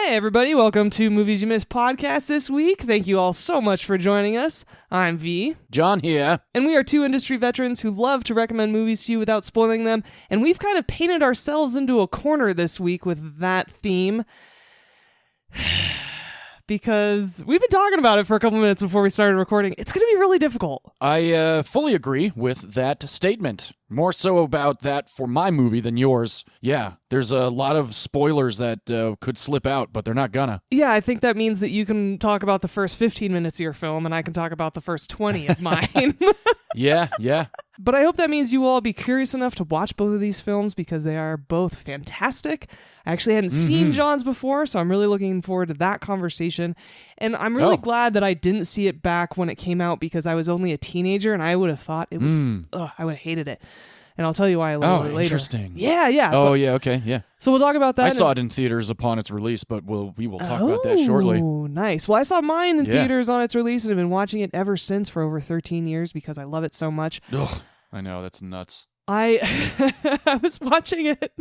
Hey everybody, welcome to Movies You Missed podcast this week. Thank you all so much for joining us. I'm Vee. John here. And we are two industry veterans who love to recommend movies to you without spoiling them. And we've kind of painted ourselves into a corner this week with that theme. Because we've been talking about it for a couple minutes before we started recording. It's going to be really difficult. I fully agree with that statement. More so about that for my movie than yours. Yeah, there's a lot of spoilers that could slip out, but they're not gonna. Yeah, I think that means that you can talk about the first 15 minutes of your film, and I can talk about the first 20 of mine. Yeah. But I hope that means you will all be curious enough to watch both of these films because they are both fantastic. I actually hadn't seen John's before, so I'm really looking forward to that conversation. And I'm really glad that I didn't see it back when it came out because I was only a teenager and I would have thought it was, I would have hated it. And I'll tell you why a little bit later. Interesting. Yeah. Okay, yeah. So we'll talk about that. I saw it in theaters upon its release, but we will talk about that shortly. Oh, nice. Well, I saw mine in theaters on its release and have been watching it ever since for over 13 years because I love it so much. Ugh, I know, that's nuts. I was watching it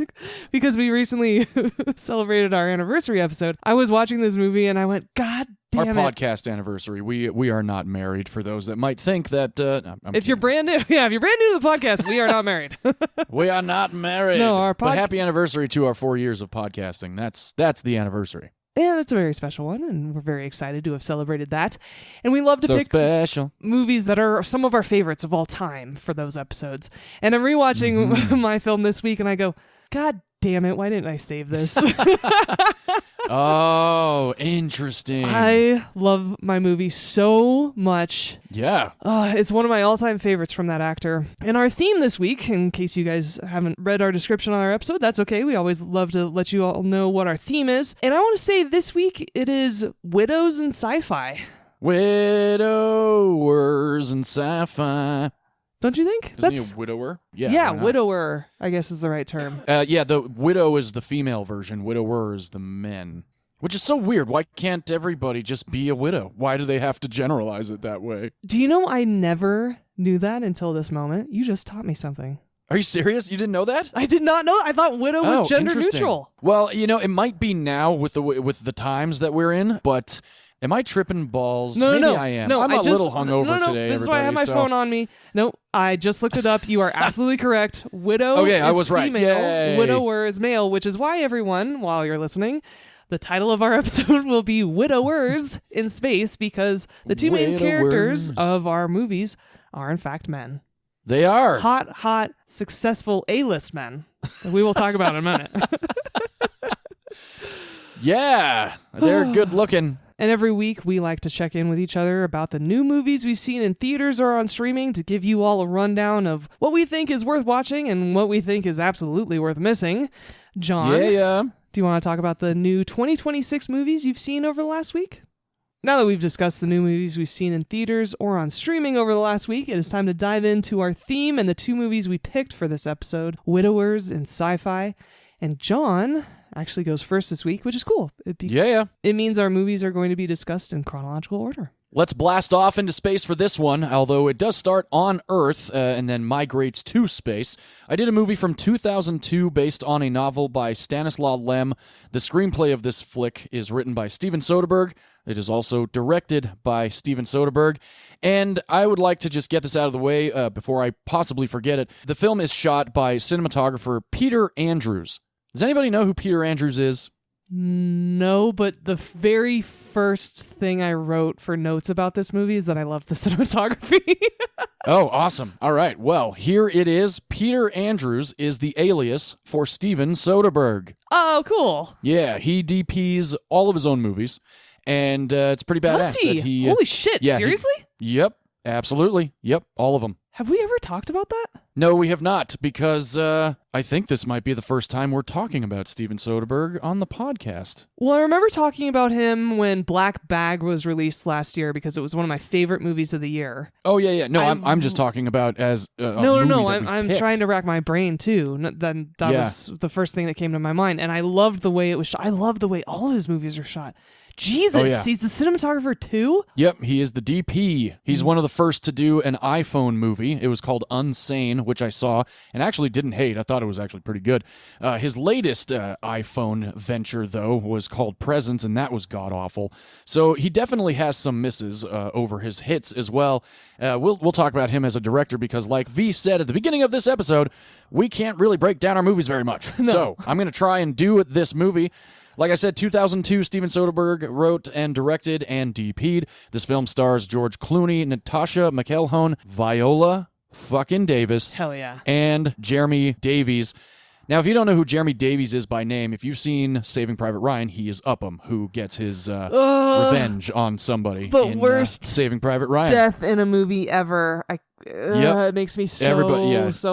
because we recently celebrated our anniversary episode. I was watching this movie and I went, God damn it. Our podcast anniversary. We are not married for those that might think that... if you're brand new to the podcast, we are not married. We are not married. No, but happy anniversary to our 4 years of podcasting. That's the anniversary. And it's a very special one, and we're very excited to have celebrated that. And we love to pick special movies that are some of our favorites of all time for those episodes. And I'm rewatching my film this week, and I go, God damn it, why didn't I save this? Oh, interesting. I love my movie so much. Yeah. It's one of my all-time favorites from that actor. And our theme this week, in case you guys haven't read our description on our episode, that's okay. We always love to let you all know what our theme is. And I want to say this week it is widows and sci-fi. Widowers and sci-fi. Don't you think? Isn't he a widower? Yeah, widower, I guess is the right term. The widow is the female version. Widower is the men. Which is so weird. Why can't everybody just be a widow? Why do they have to generalize it that way? Do you know I never knew that until this moment? You just taught me something. Are you serious? You didn't know that? I did not know. I thought widow was gender neutral. Well, it might be now with the times that we're in, but... Am I tripping balls? No. Maybe I am. I'm a little hungover today, This is why I have my phone on me. No, I just looked it up. You are absolutely correct. Widow is I was female. Right. Widower is male, which is why everyone, while you're listening, the title of our episode will be Widowers in Space because the two main characters of our movies are in fact men. They are. Hot, successful A-list men. We will talk about in a minute. Yeah, they're good looking. And every week, we like to check in with each other about the new movies we've seen in theaters or on streaming to give you all a rundown of what we think is worth watching and what we think is absolutely worth missing. John, do you want to talk about the new 2026 movies you've seen over the last week? Now that we've discussed the new movies we've seen in theaters or on streaming over the last week, it is time to dive into our theme and the two movies we picked for this episode, Widowers and Sci-Fi. And John actually goes first this week, which is cool. It means our movies are going to be discussed in chronological order. Let's blast off into space for this one, although it does start on Earth and then migrates to space. I did a movie from 2002 based on a novel by Stanislaw Lem. The screenplay of this flick is written by Steven Soderbergh. It is also directed by Steven Soderbergh. And I would like to just get this out of the way before I possibly forget it. The film is shot by cinematographer Peter Andrews. Does anybody know who Peter Andrews is? No, but the very first thing I wrote for notes about this movie is that I love the cinematography. Oh, awesome. All right. Well, here it is. Peter Andrews is the alias for Steven Soderbergh. Oh, cool. Yeah, he DPs all of his own movies, and it's pretty badass. Does he? Holy shit, seriously? Yep, absolutely. Yep, all of them. Have we ever talked about that? No, we have not, because I think this might be the first time we're talking about Steven Soderbergh on the podcast. Well, I remember talking about him when Black Bag was released last year because it was one of my favorite movies of the year. Oh, yeah. No, I'm just talking about as a movie that I'm picked. trying to rack my brain, too. That was the first thing that came to my mind, and I loved the way it was shot. I love the way all of his movies are shot. Jesus, Oh, yeah. he's the cinematographer too? Yep, he is the DP. He's one of the first to do an iPhone movie. It was called Unsane, which I saw and actually didn't hate. I thought it was actually pretty good. His latest iPhone venture, though, was called Presence, and that was god-awful. So he definitely has some misses over his hits as well. We'll talk about him as a director because, like V said at the beginning of this episode, we can't really break down our movies very much. No. So I'm going to try and do this movie. Like I said, 2002, Steven Soderbergh wrote and directed and DP'd. This film stars George Clooney, Natasha McElhone, Viola fucking Davis, Hell yeah. and Jeremy Davies. Now, if you don't know who Jeremy Davies is by name, if you've seen Saving Private Ryan, he is Upham, who gets his revenge on somebody but in worst Saving Private Ryan. Death in a movie ever. It makes me so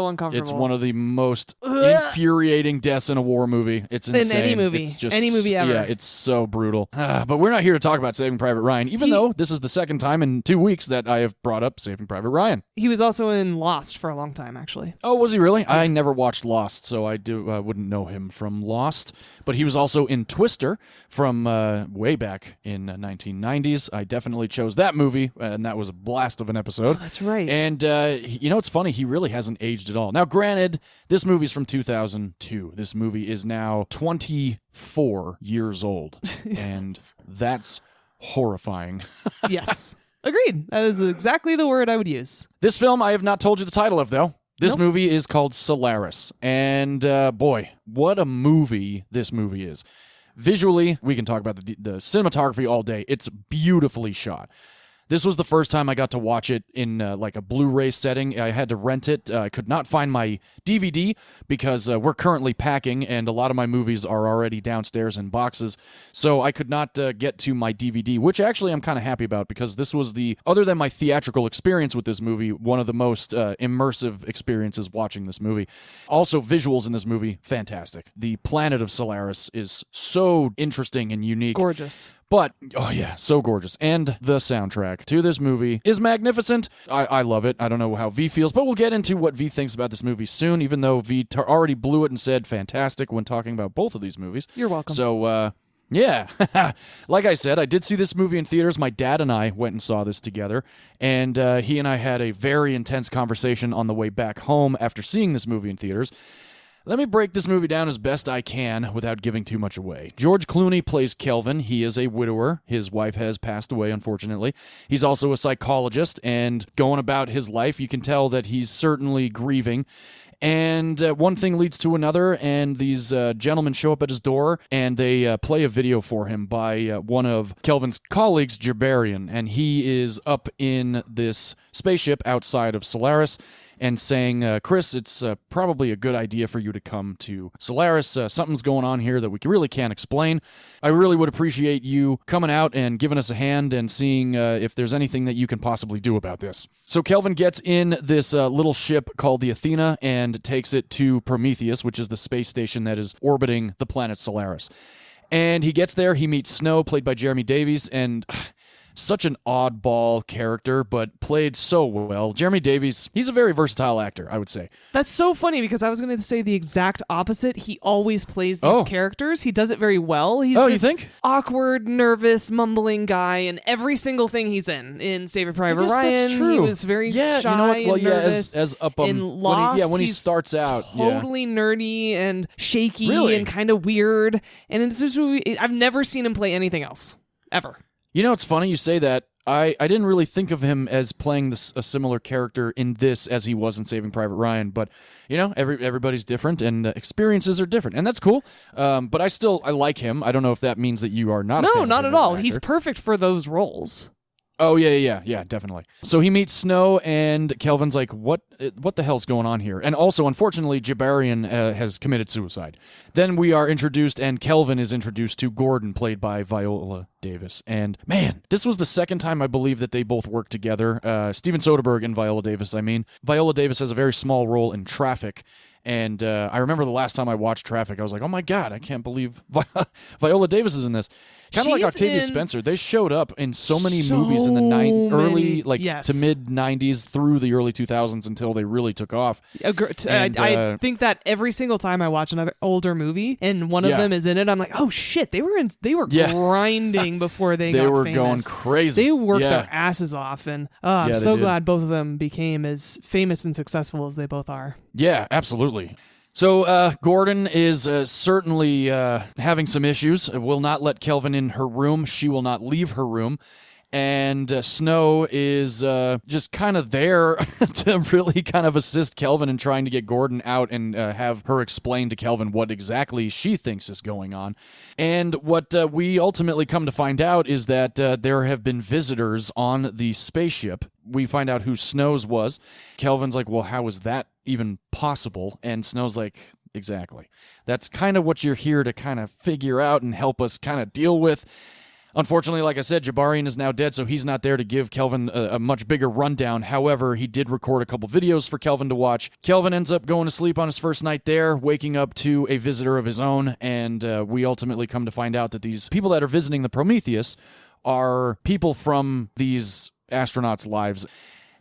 uncomfortable. It's one of the most infuriating deaths in a war movie. It's insane. In any movie. It's just, any movie ever. Yeah, it's so brutal. But we're not here to talk about Saving Private Ryan, even though this is the second time in 2 weeks that I have brought up Saving Private Ryan. He was also in Lost for a long time, actually. Oh, was he really? I never watched Lost, so I wouldn't know him from Lost. But he was also in Twister from way back in 1990s. I definitely chose that movie, and that was a blast of an episode. Oh, that's right. And, it's funny, he really hasn't aged at all. Now, granted, this movie's from 2002. This movie is now 24 years old, and that's horrifying. Yes. Agreed. That is exactly the word I would use. This film I have not told you the title of, though. This Nope. movie is called Solaris, and boy, what a movie this movie is. Visually, we can talk about the cinematography all day. It's beautifully shot. This was the first time I got to watch it in like a Blu-ray setting. I had to rent it. I could not find my DVD because we're currently packing, and a lot of my movies are already downstairs in boxes. So I could not get to my DVD, which actually I'm kind of happy about because this was other than my theatrical experience with this movie, one of the most immersive experiences watching this movie. Also, visuals in this movie, fantastic. The planet of Solaris is so interesting and unique. Gorgeous. But, oh yeah, so gorgeous. And the soundtrack to this movie is magnificent. I love it. I don't know how V feels, but we'll get into what V thinks about this movie soon, even though V already blew it and said fantastic when talking about both of these movies. You're welcome. So, yeah. Like I said, I did see this movie in theaters. My dad and I went and saw this together, and he and I had a very intense conversation on the way back home after seeing this movie in theaters. Let me break this movie down as best I can without giving too much away. George Clooney plays Kelvin. He is a widower. His wife has passed away, unfortunately. He's also a psychologist, and going about his life, you can tell that he's certainly grieving. And one thing leads to another, and these gentlemen show up at his door, and they play a video for him by one of Kelvin's colleagues, Jabarian, and he is up in this spaceship outside of Solaris, and saying, Chris, it's probably a good idea for you to come to Solaris. Something's going on here that we really can't explain. I really would appreciate you coming out and giving us a hand and seeing if there's anything that you can possibly do about this. So Kelvin gets in this little ship called the Athena and takes it to Prometheus, which is the space station that is orbiting the planet Solaris. And he gets there, he meets Snow, played by Jeremy Davies, and such an oddball character, but played so well. Jeremy Davies, he's a very versatile actor, I would say. That's so funny because I was going to say the exact opposite. He always plays these characters. He does it very well. He's you think? Awkward, nervous, mumbling guy in every single thing he's in. In Saving Private Ryan, that's true. He was very shy you know what? Well, and nervous. As in Lost, when he starts out, totally nerdy and shaky Really? and kind of weird. And in this movie, I've never seen him play anything else ever. You know, it's funny you say that. I didn't really think of him as playing a similar character in this as he was in Saving Private Ryan, but, you know, everybody's different and experiences are different, and that's cool. But I like him. I don't know if that means that you are not a fan No, of not him at as an all. actor. He's perfect for those roles. Oh, yeah, definitely. So he meets Snow, and Kelvin's like, what the hell's going on here? And also, unfortunately, Jabarian has committed suicide. Then we are introduced, and Kelvin is introduced to Gordon, played by Viola Davis. And, man, this was the second time I believe that they both worked together. Steven Soderbergh and Viola Davis, I mean. Viola Davis has a very small role in Traffic, And I remember the last time I watched Traffic, I was like, oh my God, I can't believe Viola Davis is in this. Kind of like Octavia Spencer. They showed up in so many movies in the early, to mid-90s through the early 2000s until they really took off. I think that every single time I watch another older movie and one of them is in it, I'm like, oh shit, they were grinding before they got famous. They were going crazy. They worked their asses off, and I'm so glad both of them became as famous and successful as they both are. Yeah, absolutely. So Gordon is certainly having some issues. Will not let Kelvin in her room. She will not leave her room. And Snow is just kind of there to really kind of assist Kelvin in trying to get Gordon out and have her explain to Kelvin what exactly she thinks is going on. And what we ultimately come to find out is that there have been visitors on the spaceship. We find out who Snow's was. Kelvin's like, well, how is that even possible? And Snow's like, exactly. That's kind of what you're here to kind of figure out and help us kind of deal with. Unfortunately, like I said, Jabarian is now dead, so he's not there to give Kelvin a much bigger rundown. However, he did record a couple videos for Kelvin to watch. Kelvin ends up going to sleep on his first night there, waking up to a visitor of his own, and we ultimately come to find out that these people that are visiting the Prometheus are people from these astronauts' lives,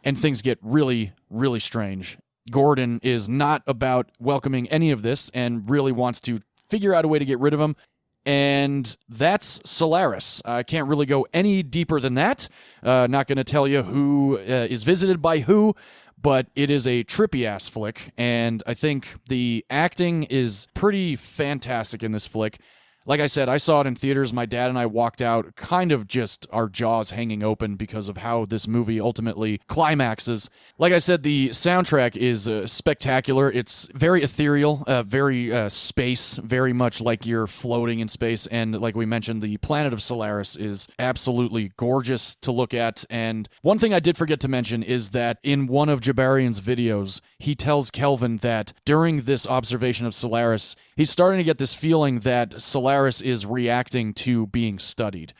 and things get really, really strange. Gordon is not about welcoming any of this and really wants to figure out a way to get rid of him. And that's Solaris. I can't really go any deeper than that. Not going to tell you who is visited by who, but it is a trippy-ass flick, and I think the acting is pretty fantastic in this flick. Like I said, I saw it in theaters. My dad and I walked out kind of just our jaws hanging open because of how this movie ultimately climaxes. Like I said, the soundtrack is spectacular. It's very ethereal, very space, very much like you're floating in space. And like we mentioned, the planet of Solaris is absolutely gorgeous to look at. And one thing I did forget to mention is that in one of Jabarian's videos, he tells Kelvin that during this observation of Solaris, he's starting to get this feeling that Solaris is reacting to being studied.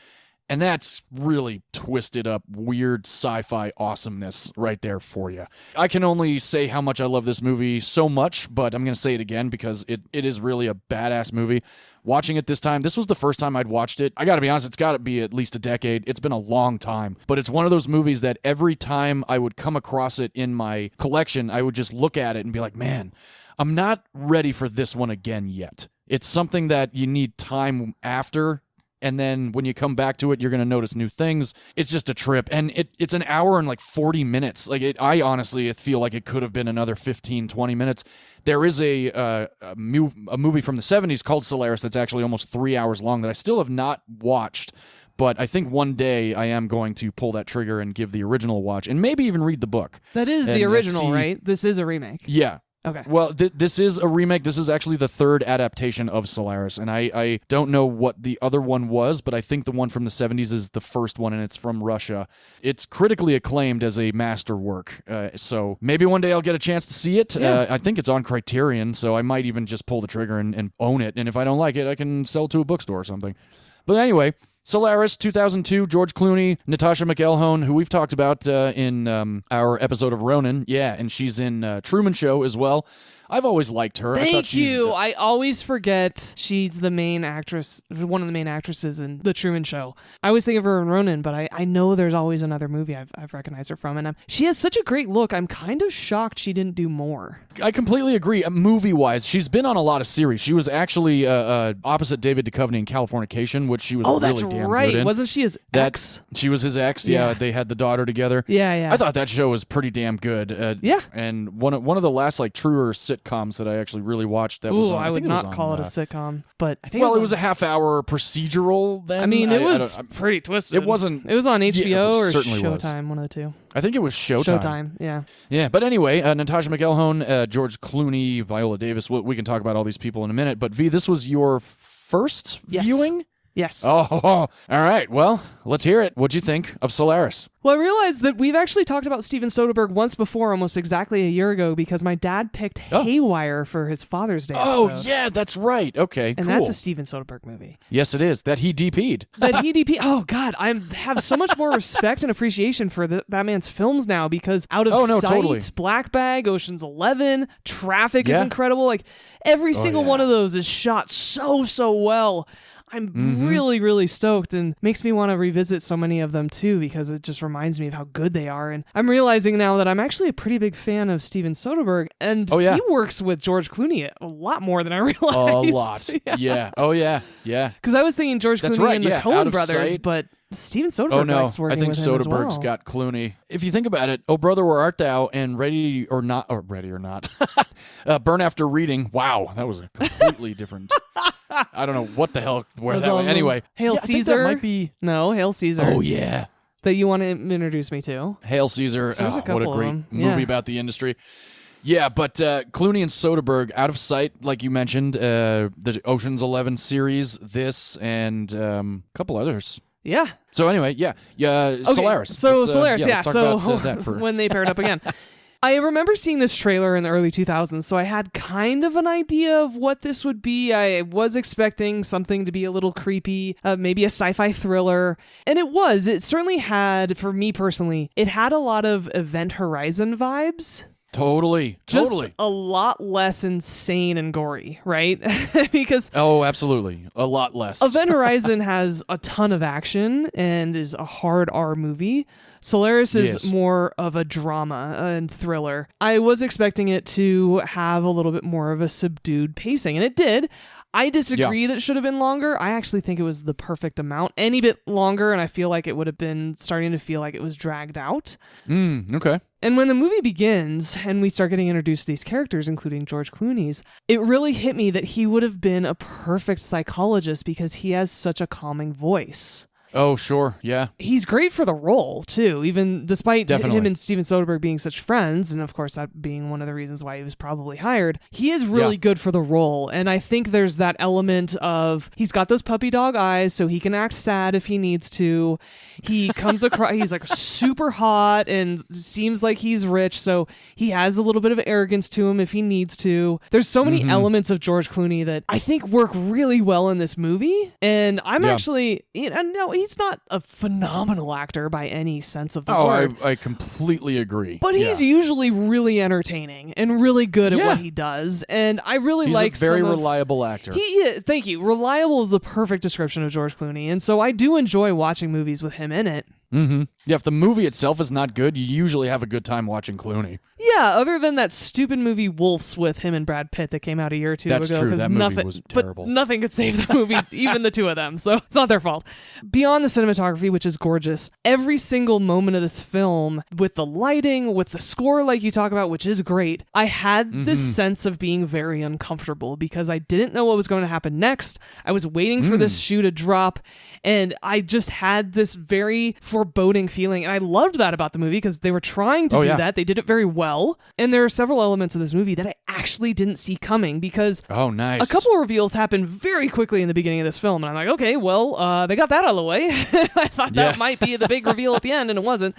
And that's really twisted up, weird sci-fi awesomeness right there for you. I can only say how much I love this movie so much, but I'm going to say it again because it is really a badass movie. Watching it this time, this was the first time I'd watched it. I got to be honest, it's got to be at least a decade. It's been a long time. But it's one of those movies that every time I would come across it in my collection, I would just look at it and be like, man, I'm not ready for this one again yet. It's something that you need time after, and then when you come back to it, you're going to notice new things. It's just a trip, and it's an hour and like 40 minutes. I honestly feel like it could have been another 15, 20 minutes. There is a movie from the 70s called Solaris that's actually almost 3 hours long that I still have not watched, but I think one day I am going to pull that trigger and give the original a watch, and maybe even read the book. That is the original, right? This is a remake. Yeah. Okay. Well, this is a remake. This is actually the third adaptation of Solaris, and I don't know what the other one was, but I think the one from the 70s is the first one, and it's from Russia. It's critically acclaimed as a masterwork, so maybe one day I'll get a chance to see it. Yeah. I think it's on Criterion, so I might even just pull the trigger and own it, and if I don't like it, I can sell it to a bookstore or something. But anyway, Solaris, 2002, George Clooney, Natasha McElhone, who we've talked about in our episode of Ronin. Yeah, and she's in Truman Show as well. I've always liked her. Thank you. I always forget she's the main actress, one of the main actresses in The Truman Show. I always think of her in Ronin, but I know there's always another movie I've recognized her from. And she has such a great look. I'm kind of shocked she didn't do more. I completely agree. Movie-wise, she's been on a lot of series. She was actually opposite David Duchovny in Californication, which she was really damn good in. Wasn't she his ex? She was his ex. Yeah, they had the daughter together. Yeah. I thought that show was pretty damn good. Yeah. And one of the last truer sitcoms that I actually really watched that was on. I would not call it a sitcom, but I think it was a half-hour procedural then. I mean, it was pretty twisted. It wasn't. It was on HBO or Showtime, was. One of the two. I think it was Showtime. Showtime, yeah. Yeah, but anyway, Natasha McElhone, George Clooney, Viola Davis, we can talk about all these people in a minute, but V, this was your first viewing? Yes. Oh, all right. Well, let's hear it. What'd you think of Solaris? Well, I realized that we've actually talked about Steven Soderbergh once before, almost exactly a year ago, because my dad picked Haywire for his Father's Day episode. Oh, yeah, that's right. Okay, and cool. that's a Steven Soderbergh movie. Yes, it is. That he DP'd. Oh, God. I have so much more respect and appreciation for that man's films now, because Out of Sight, totally. Black Bag, Ocean's 11, Traffic is incredible. Like, every single one of those is shot so well. I'm really, really stoked, and makes me want to revisit so many of them too, because it just reminds me of how good they are. And I'm realizing now that I'm actually a pretty big fan of Steven Soderbergh, and he works with George Clooney a lot more than I realized. A lot. Yeah. Oh, yeah. Yeah. Because I was thinking George Clooney and the Coen brothers, Sight. but Steven Soderbergh likes working with him as well. Soderbergh's got Clooney. If you think about it, Oh Brother, Where Art Thou and Ready or Not, Burn After Reading. Wow, that was a completely different. I don't know what the hell where that went. Anyway, Hail Caesar. I think that might be. No, Hail Caesar. Oh yeah, that you want to introduce me to. Hail Caesar. There's a couple what a great of them. movie about the industry. Yeah, but Clooney and Soderbergh, Out of Sight, like you mentioned, the Ocean's 11 series, this, and a couple others. Yeah. So anyway, Okay, Solaris. So Solaris, let's talk about that when they paired up again. I remember seeing this trailer in the early 2000s, so I had kind of an idea of what this would be. I was expecting something to be a little creepy, maybe a sci-fi thriller, and it was. It certainly had, for me personally, it had a lot of Event Horizon vibes. Totally. Just a lot less insane and gory, right? Because absolutely. A lot less. Event Horizon has a ton of action and is a hard R movie. Solaris is more of a drama and thriller. I was expecting it to have a little bit more of a subdued pacing, and it did. I disagree that it should have been longer. I actually think it was the perfect amount. Any bit longer, and I feel like it would have been starting to feel like it was dragged out. Okay. And when the movie begins and we start getting introduced to these characters, including George Clooney's, it really hit me that he would have been a perfect psychologist because he has such a calming voice. Oh, sure. Yeah. He's great for the role, too, even despite Definitely. him and Steven Soderbergh being such friends, and of course that being one of the reasons why he was probably hired. He is really good for the role, and I think there's that element of he's got those puppy dog eyes, so he can act sad if he needs to. He comes across, he's like super hot and seems like he's rich, so he has a little bit of arrogance to him if he needs to. There's so many elements of George Clooney that I think work really well in this movie, and I'm actually, he's not a phenomenal actor by any sense of the word. I completely agree. But he's usually really entertaining and really good at what he does. And I really like he's a very reliable actor. Thank you. Reliable is the perfect description of George Clooney. And so I do enjoy watching movies with him in it. Yeah, if the movie itself is not good, you usually have a good time watching Clooney. Yeah, other than that stupid movie Wolves with him and Brad Pitt that came out a year or two That's ago. true. That movie was terrible. But nothing could save the movie, even the two of them. So it's not their fault. Beyond the cinematography, which is gorgeous, every single moment of this film, with the lighting, with the score like you talk about, which is great, I had this sense of being very uncomfortable because I didn't know what was going to happen next. I was waiting for this shoe to drop, and I just had this very foreboding feeling. And I loved that about the movie because they were trying to do that. They did it very well. And there are several elements of this movie that I actually didn't see coming because nice. A couple of reveals happen very quickly in the beginning of this film. And I'm like, okay, well, they got that out of the way. I thought that might be the big reveal at the end, and it wasn't.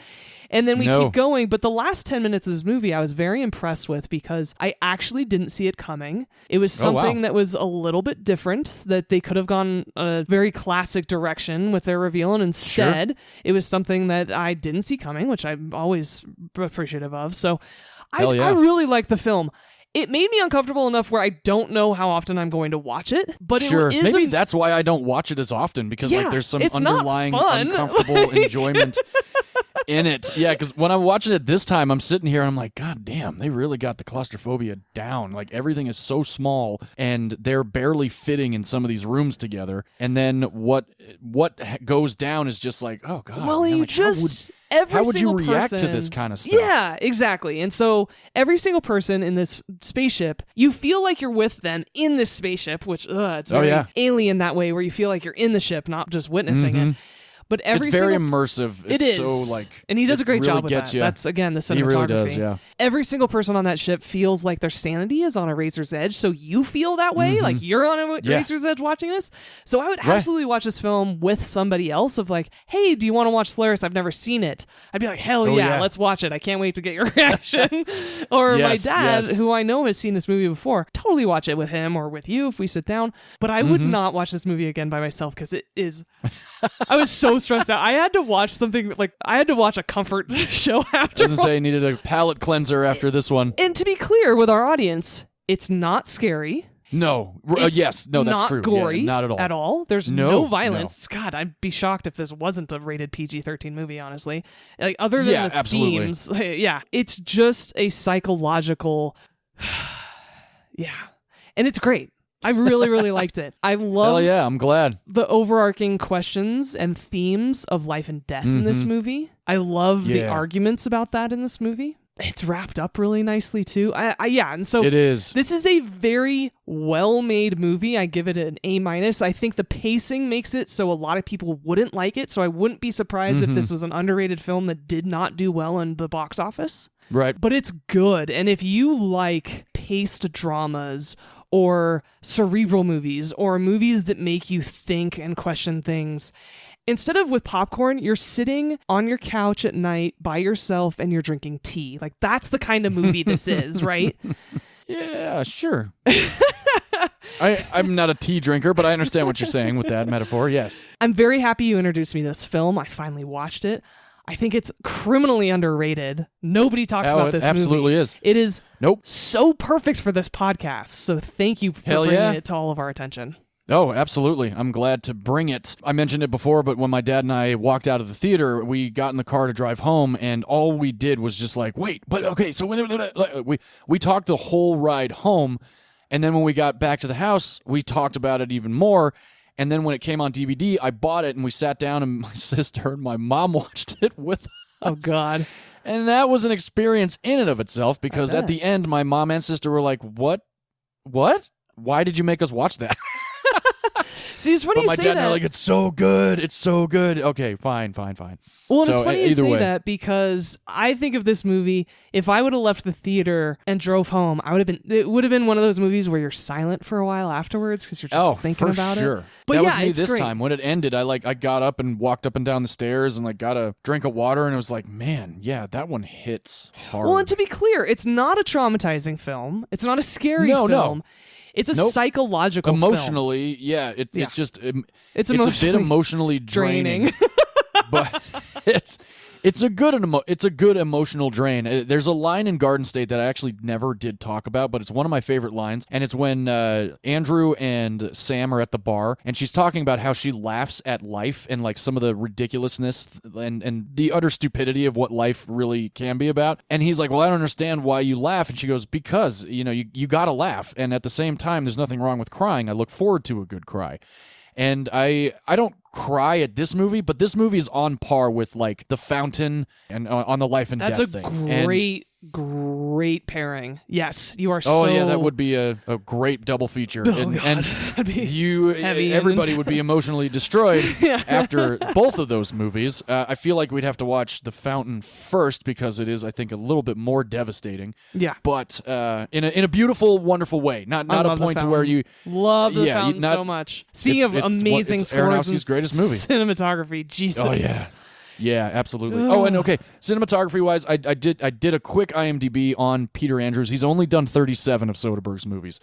And then we keep going. But the last 10 minutes of this movie, I was very impressed with because I actually didn't see it coming. It was something that was a little bit different, that they could have gone a very classic direction with their reveal. And instead, it was something that I didn't see coming, which I'm always appreciative of. So I really like the film. It made me uncomfortable enough where I don't know how often I'm going to watch it. But maybe that's why I don't watch it as often, because there's some underlying uncomfortable enjoyment in it. Yeah, because when I'm watching it this time, I'm sitting here and I'm like, God damn, they really got the claustrophobia down. Like, everything is so small and they're barely fitting in some of these rooms together. And then what goes down is just like, oh God. Well, man, how would you react person, to this kind of stuff? Yeah, exactly. And so every single person in this spaceship, you feel like you're with them in this spaceship, which it's very alien that way, where you feel like you're in the ship, not just witnessing it. But every it's very single immersive. It's it is. so like, and he does a great really job with gets that. you. That's again the cinematography. He really does, yeah. Every single person on that ship feels like their sanity is on a razor's edge. So you feel that way, like you're on a razor's edge watching this. So I would absolutely watch this film with somebody else. Of like, hey, do you want to watch Solaris? I've never seen it. I'd be like, hell yeah, let's watch it. I can't wait to get your reaction. Or my dad, who I know has seen this movie before, totally watch it with him or with you if we sit down. But I would not watch this movie again by myself because it is. I was so stressed out. I had to watch something like I had to watch a comfort show after. Doesn't say I needed a palate cleanser after this one. And to be clear with our audience, it's not scary. No. It's that's true. Not gory. Yeah, not at all. There's no violence. God, I'd be shocked if this wasn't a rated PG-13 movie, honestly. Like, other than the themes. Yeah. It's just a psychological... yeah. And it's great. I really, really liked it. I love Hell yeah, I'm glad. the overarching questions and themes of life and death in this movie. I love the arguments about that in this movie. It's wrapped up really nicely too. And so it is. This is a very well-made movie. I give it an A-. I think the pacing makes it so a lot of people wouldn't like it. So I wouldn't be surprised if this was an underrated film that did not do well in the box office. Right. But it's good. And if you like paced dramas or cerebral movies or movies that make you think and question things, instead of with popcorn, you're sitting on your couch at night by yourself and you're drinking tea. Like, that's the kind of movie this is, right? Yeah, sure. I'm not a tea drinker, but I understand what you're saying with that metaphor, yes. I'm very happy you introduced me to this film. I finally watched it. I think it's criminally underrated. Nobody talks about this movie. It absolutely is. It is so perfect for this podcast. So thank you for bringing it to all of our attention. Oh, absolutely. I'm glad to bring it. I mentioned it before, but when my dad and I walked out of the theater, we got in the car to drive home, and all we did was just like, wait, but okay, so we talked the whole ride home, and then when we got back to the house, we talked about it even more, and then when it came on DVD, I bought it, and we sat down, and my sister and my mom watched it with us. Oh, God. And that was an experience in and of itself, because at the end, my mom and sister were like, what? Why did you make us watch that? See, it's funny you say that. But my dad and I are like, it's so good. It's so good. Okay, fine. Well, and it's funny you say that because I think of this movie, if I would have left the theater and drove home, it would have been one of those movies where you're silent for a while afterwards because you're just thinking about it. But that was me this time. When it ended, I got up and walked up and down the stairs and got a drink of water, and it was like, man, yeah, that one hits hard. Well, and to be clear, it's not a traumatizing film. It's not a scary film. No. It's a psychological emotionally, film. Yeah, it's just it's a bit emotionally draining. But it's a good emotional drain. There's a line in Garden State that I actually never did talk about, but it's one of my favorite lines, and it's when Andrew and Sam are at the bar, and she's talking about how she laughs at life and some of the ridiculousness and the utter stupidity of what life really can be about. And he's like, well, I don't understand why you laugh. And she goes, because you gotta laugh, and at the same time, there's nothing wrong with crying. I look forward to a good cry. And I don't cry at this movie, but this movie is on par with The Fountain and on the life and death thing. That's a great pairing. Yes, you are Oh yeah, that would be a great double feature. And everybody would be emotionally destroyed after both of those movies. I feel like we'd have to watch The Fountain first because it is, I think, a little bit more devastating. Yeah. But in a beautiful, wonderful way. Not a point to where you love The Fountain so much. Speaking of amazing scores and greatest movie. Cinematography, Jesus. Oh yeah. Yeah, absolutely. Oh, and okay, cinematography-wise, I did a quick IMDb on Peter Andrews. He's only done 37 of Soderbergh's movies.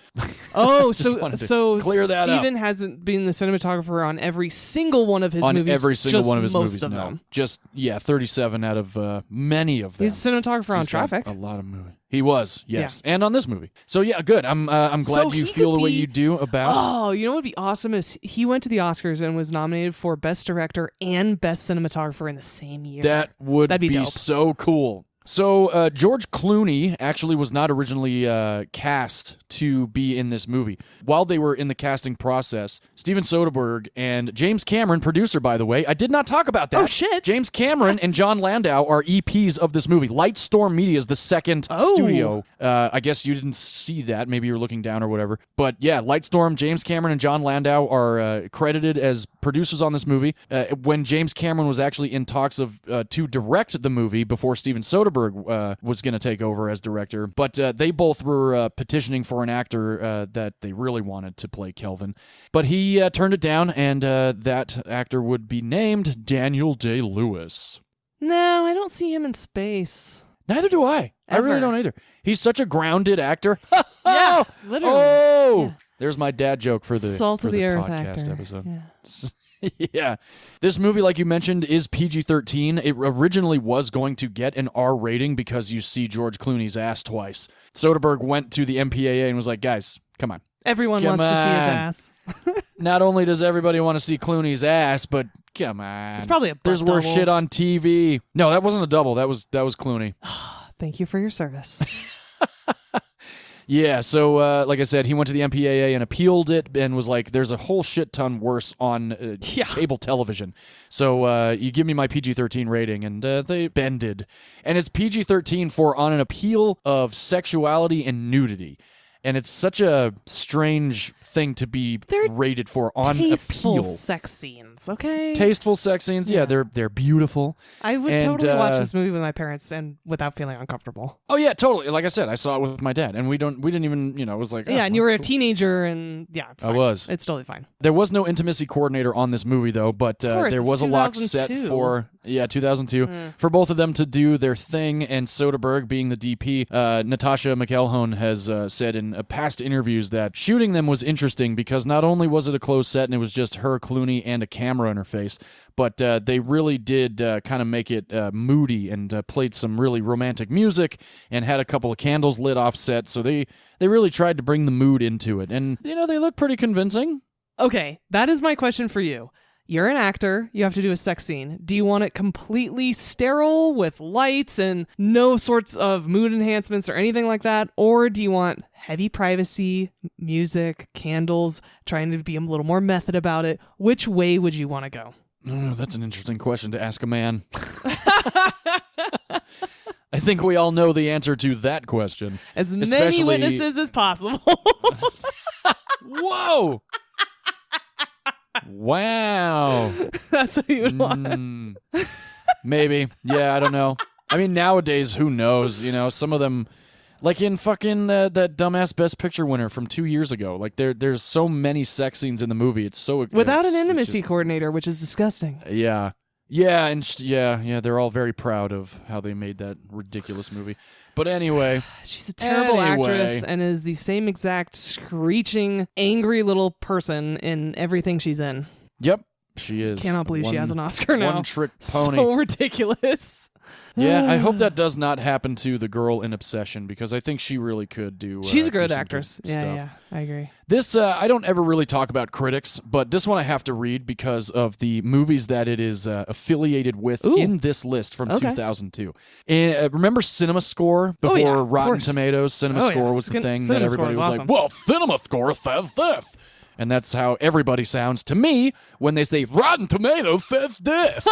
Oh, so clear that Steven up. hasn't been the cinematographer on every single one of his movies. On every single one of his movies, of them. Just 37 out of many of them. He's a cinematographer on Traffic. A lot of movies. He was, yes, and on this movie. So yeah, good. I'm glad you feel the way you do about. Oh, you know what would be awesome is he went to the Oscars and was nominated for Best Director and Best Cinematographer in the same year. That'd be so cool. So George Clooney actually was not originally cast to be in this movie. While they were in the casting process, Steven Soderbergh and James Cameron, producer by the way, I did not talk about that. Oh shit! James Cameron and John Landau are EPs of this movie. Lightstorm Media is the second studio. I guess you didn't see that. Maybe you were looking down or whatever. But yeah, Lightstorm, James Cameron, and John Landau are credited as producers on this movie. When James Cameron was actually in talks of to direct the movie before Steven Soderbergh was going to take over as director, but they both were petitioning for an actor that they really wanted to play Kelvin. But he turned it down, and that actor would be named Daniel Day-Lewis. No, I don't see him in space. Neither do I. Ever. I really don't either. He's such a grounded actor. Yeah, literally. Oh, yeah. There's my dad joke for the Salt of the earth podcast actor. episode. Yeah. Yeah. This movie, like you mentioned, is PG-13. It originally was going to get an R rating because you see George Clooney's ass twice. Soderbergh went to the MPAA and was like, guys, come on. Everyone Come wants to see its on. ass. Not only does everybody want to see Clooney's ass, but come on. It's probably a butt There's worse double. shit on TV. No, that wasn't a double. That was Clooney. Thank you for your service. Yeah, so like I said, he went to the MPAA and appealed it and was like, there's a whole shit ton worse on cable television. So you give me my PG-13 rating, and they bended. And it's PG-13 for on an appeal of sexuality and nudity. And it's such a strange thing to be rated for on Tasteful appeal. sex scenes, okay? Tasteful sex scenes, yeah, they're beautiful. I would totally watch this movie with my parents and without feeling uncomfortable. Oh yeah, totally. Like I said, I saw it with my dad, and we didn't even, it was like, Yeah, and you were a teenager, and it's fine. I was. It's totally fine. There was no intimacy coordinator on this movie though, but course, there was it's a lock set 2002. for 2002 for both of them to do their thing. And Soderbergh, being the DP, Natasha McElhone has said in past interviews that shooting them was interesting because not only was it a closed set and it was just her, Clooney, and a camera in her face, but they really did kind of make it moody and played some really romantic music and had a couple of candles lit off set. So they really tried to bring the mood into it, and they look pretty convincing. Okay, that is my question for you. You're an actor. You have to do a sex scene. Do you want it completely sterile with lights and no sorts of mood enhancements or anything like that? Or do you want heavy privacy, music, candles, trying to be a little more method about it? Which way would you want to go? Oh, that's an interesting question to ask a man. I think we all know the answer to that question. As many witnesses as possible. Whoa! Wow. That's what you would want. Maybe. Yeah, I don't know. I mean, nowadays, who knows? Some of them, like in fucking that dumbass Best Picture winner from 2 years ago. Like there's so many sex scenes in the movie. It's so without an intimacy coordinator, which is disgusting. Yeah. Yeah, and they're all very proud of how they made that ridiculous movie. But anyway, she's a terrible actress and is the same exact screeching, angry little person in everything she's in. Yep, she is. Cannot believe she has an Oscar now. One-trick pony. So ridiculous. Yeah, I hope that does not happen to the girl in Obsession, because I think she really could do. She's a good actress. Yeah, I agree. This I don't ever really talk about critics, but this one I have to read because of the movies that it is affiliated with in this list from 2002. And, remember Cinema Score before Rotten Tomatoes? Cinema Score was the thing that everybody was awesome. like, "Well, Cinema Score says this." And that's how everybody sounds to me when they say Rotten Tomatoes says this.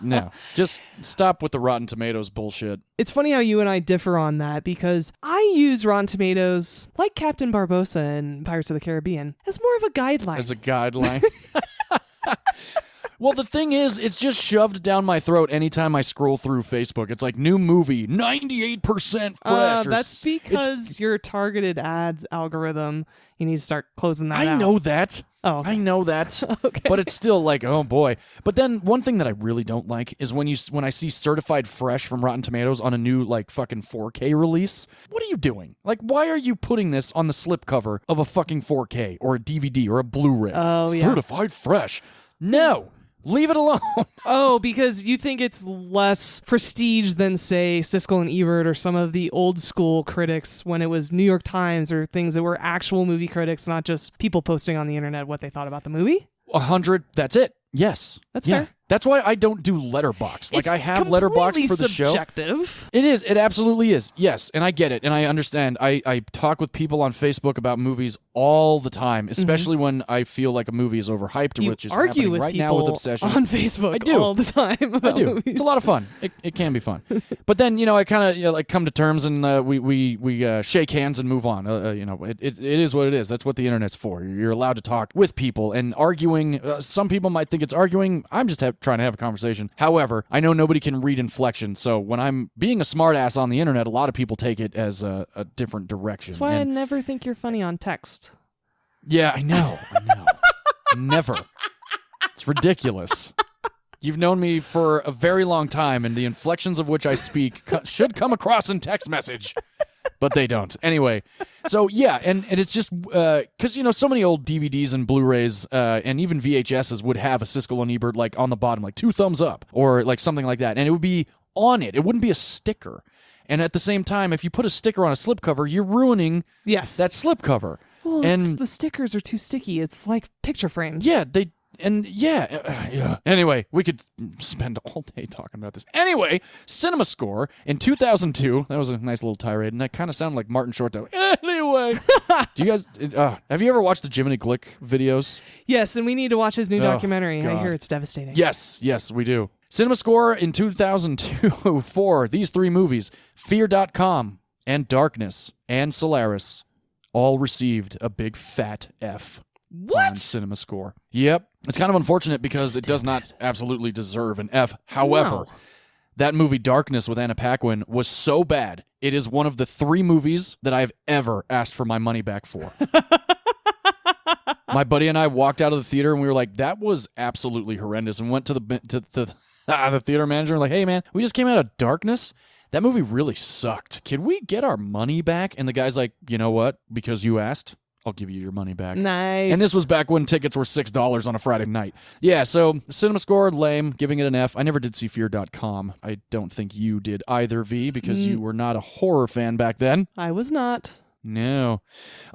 No, just stop with the Rotten Tomatoes bullshit. It's funny how you and I differ on that, because I use Rotten Tomatoes, like Captain Barbossa in Pirates of the Caribbean, as more of a guideline. As a guideline. Well, the thing is, it's just shoved down my throat anytime I scroll through Facebook. It's like, new movie, 98% fresh. That's because your targeted ads algorithm, you need to start closing that out. I know that. Oh, okay. I know that. Okay. But it's still like, oh boy. But then one thing that I really don't like is when I see certified fresh from Rotten Tomatoes on a new like fucking 4K release. What are you doing? Like, why are you putting this on the slipcover of a fucking 4K or a DVD or a Blu-ray? Oh, yeah. Certified fresh. No. Leave it alone. Oh, because you think it's less prestige than, say, Siskel and Ebert or some of the old school critics when it was New York Times or things that were actual movie critics, not just people posting on the internet what they thought about the movie? 100, that's it. Yes. That's fair. That's why I don't do Letterboxd. Like, I have Letterboxd for the show. Subjective. It is. It absolutely is. Yes, and I get it, and I understand. I talk with people on Facebook about movies all the time, especially when I feel like a movie is overhyped, which is happening right now with Obsession. On Facebook I do. all the time about movies. It's a lot of fun. It can be fun. But then, I kind of like come to terms, and we shake hands and move on. It is what it is. That's what the internet's for. You're allowed to talk with people, and arguing. Some people might think it's arguing. I'm just trying to have a conversation. However, I know nobody can read inflection, so when I'm being a smartass on the internet, a lot of people take it as a different direction. That's why I never think you're funny on text. Yeah, I know. Never. It's ridiculous. You've known me for a very long time, and the inflections of which I speak should come across in text message. But they don't. Anyway, so yeah, and it's just because so many old DVDs and Blu-rays and even VHSs would have a Siskel and Ebert like on the bottom, like 2 thumbs up or like something like that, and it would be on it. It wouldn't be a sticker. And at the same time, if you put a sticker on a slipcover, you're ruining that slipcover. Well, the stickers are too sticky. It's like picture frames. Yeah, yeah. Anyway, we could spend all day talking about this. Anyway, Cinema Score in 2002. That was a nice little tirade, and that kind of sounded like Martin Short. Though. Anyway, do you guys have you ever watched the Jiminy Glick videos? Yes, and we need to watch his new documentary. God. I hear it's devastating. Yes, we do. Cinema Score in 2002 for these 3 movies: Fear.com and Darkness and Solaris, all received a big fat F. What? On Cinema Score. Yep. It's kind of unfortunate because it does not absolutely deserve an F. However, that movie Darkness with Anna Paquin was so bad, it is one of the 3 movies that I've ever asked for my money back for. My buddy and I walked out of the theater and we were like, that was absolutely horrendous, and went to the theater manager and like, hey man, we just came out of Darkness. That movie really sucked. Can we get our money back? And the guy's like, you know what? Because you asked, I'll give you your money back. Nice. And this was back when tickets were $6 on a Friday night. Yeah, so Cinema Score, lame, giving it an F. I never did see Fear.com. I don't think you did either, V, because you were not a horror fan back then. I was not. No.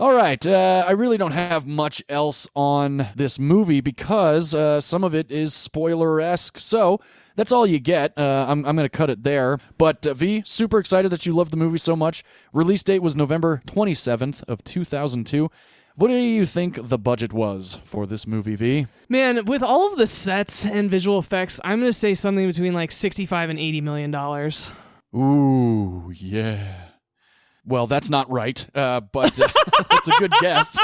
All right. I really don't have much else on this movie because some of it is spoiler-esque. So that's all you get. I'm going to cut it there. But V, super excited that you love the movie so much. Release date was November 27th of 2002. What do you think the budget was for this movie, V? Man, with all of the sets and visual effects, I'm going to say something between like $65 and $80 million. Ooh, yeah. Well, that's not right, but that's a good guess.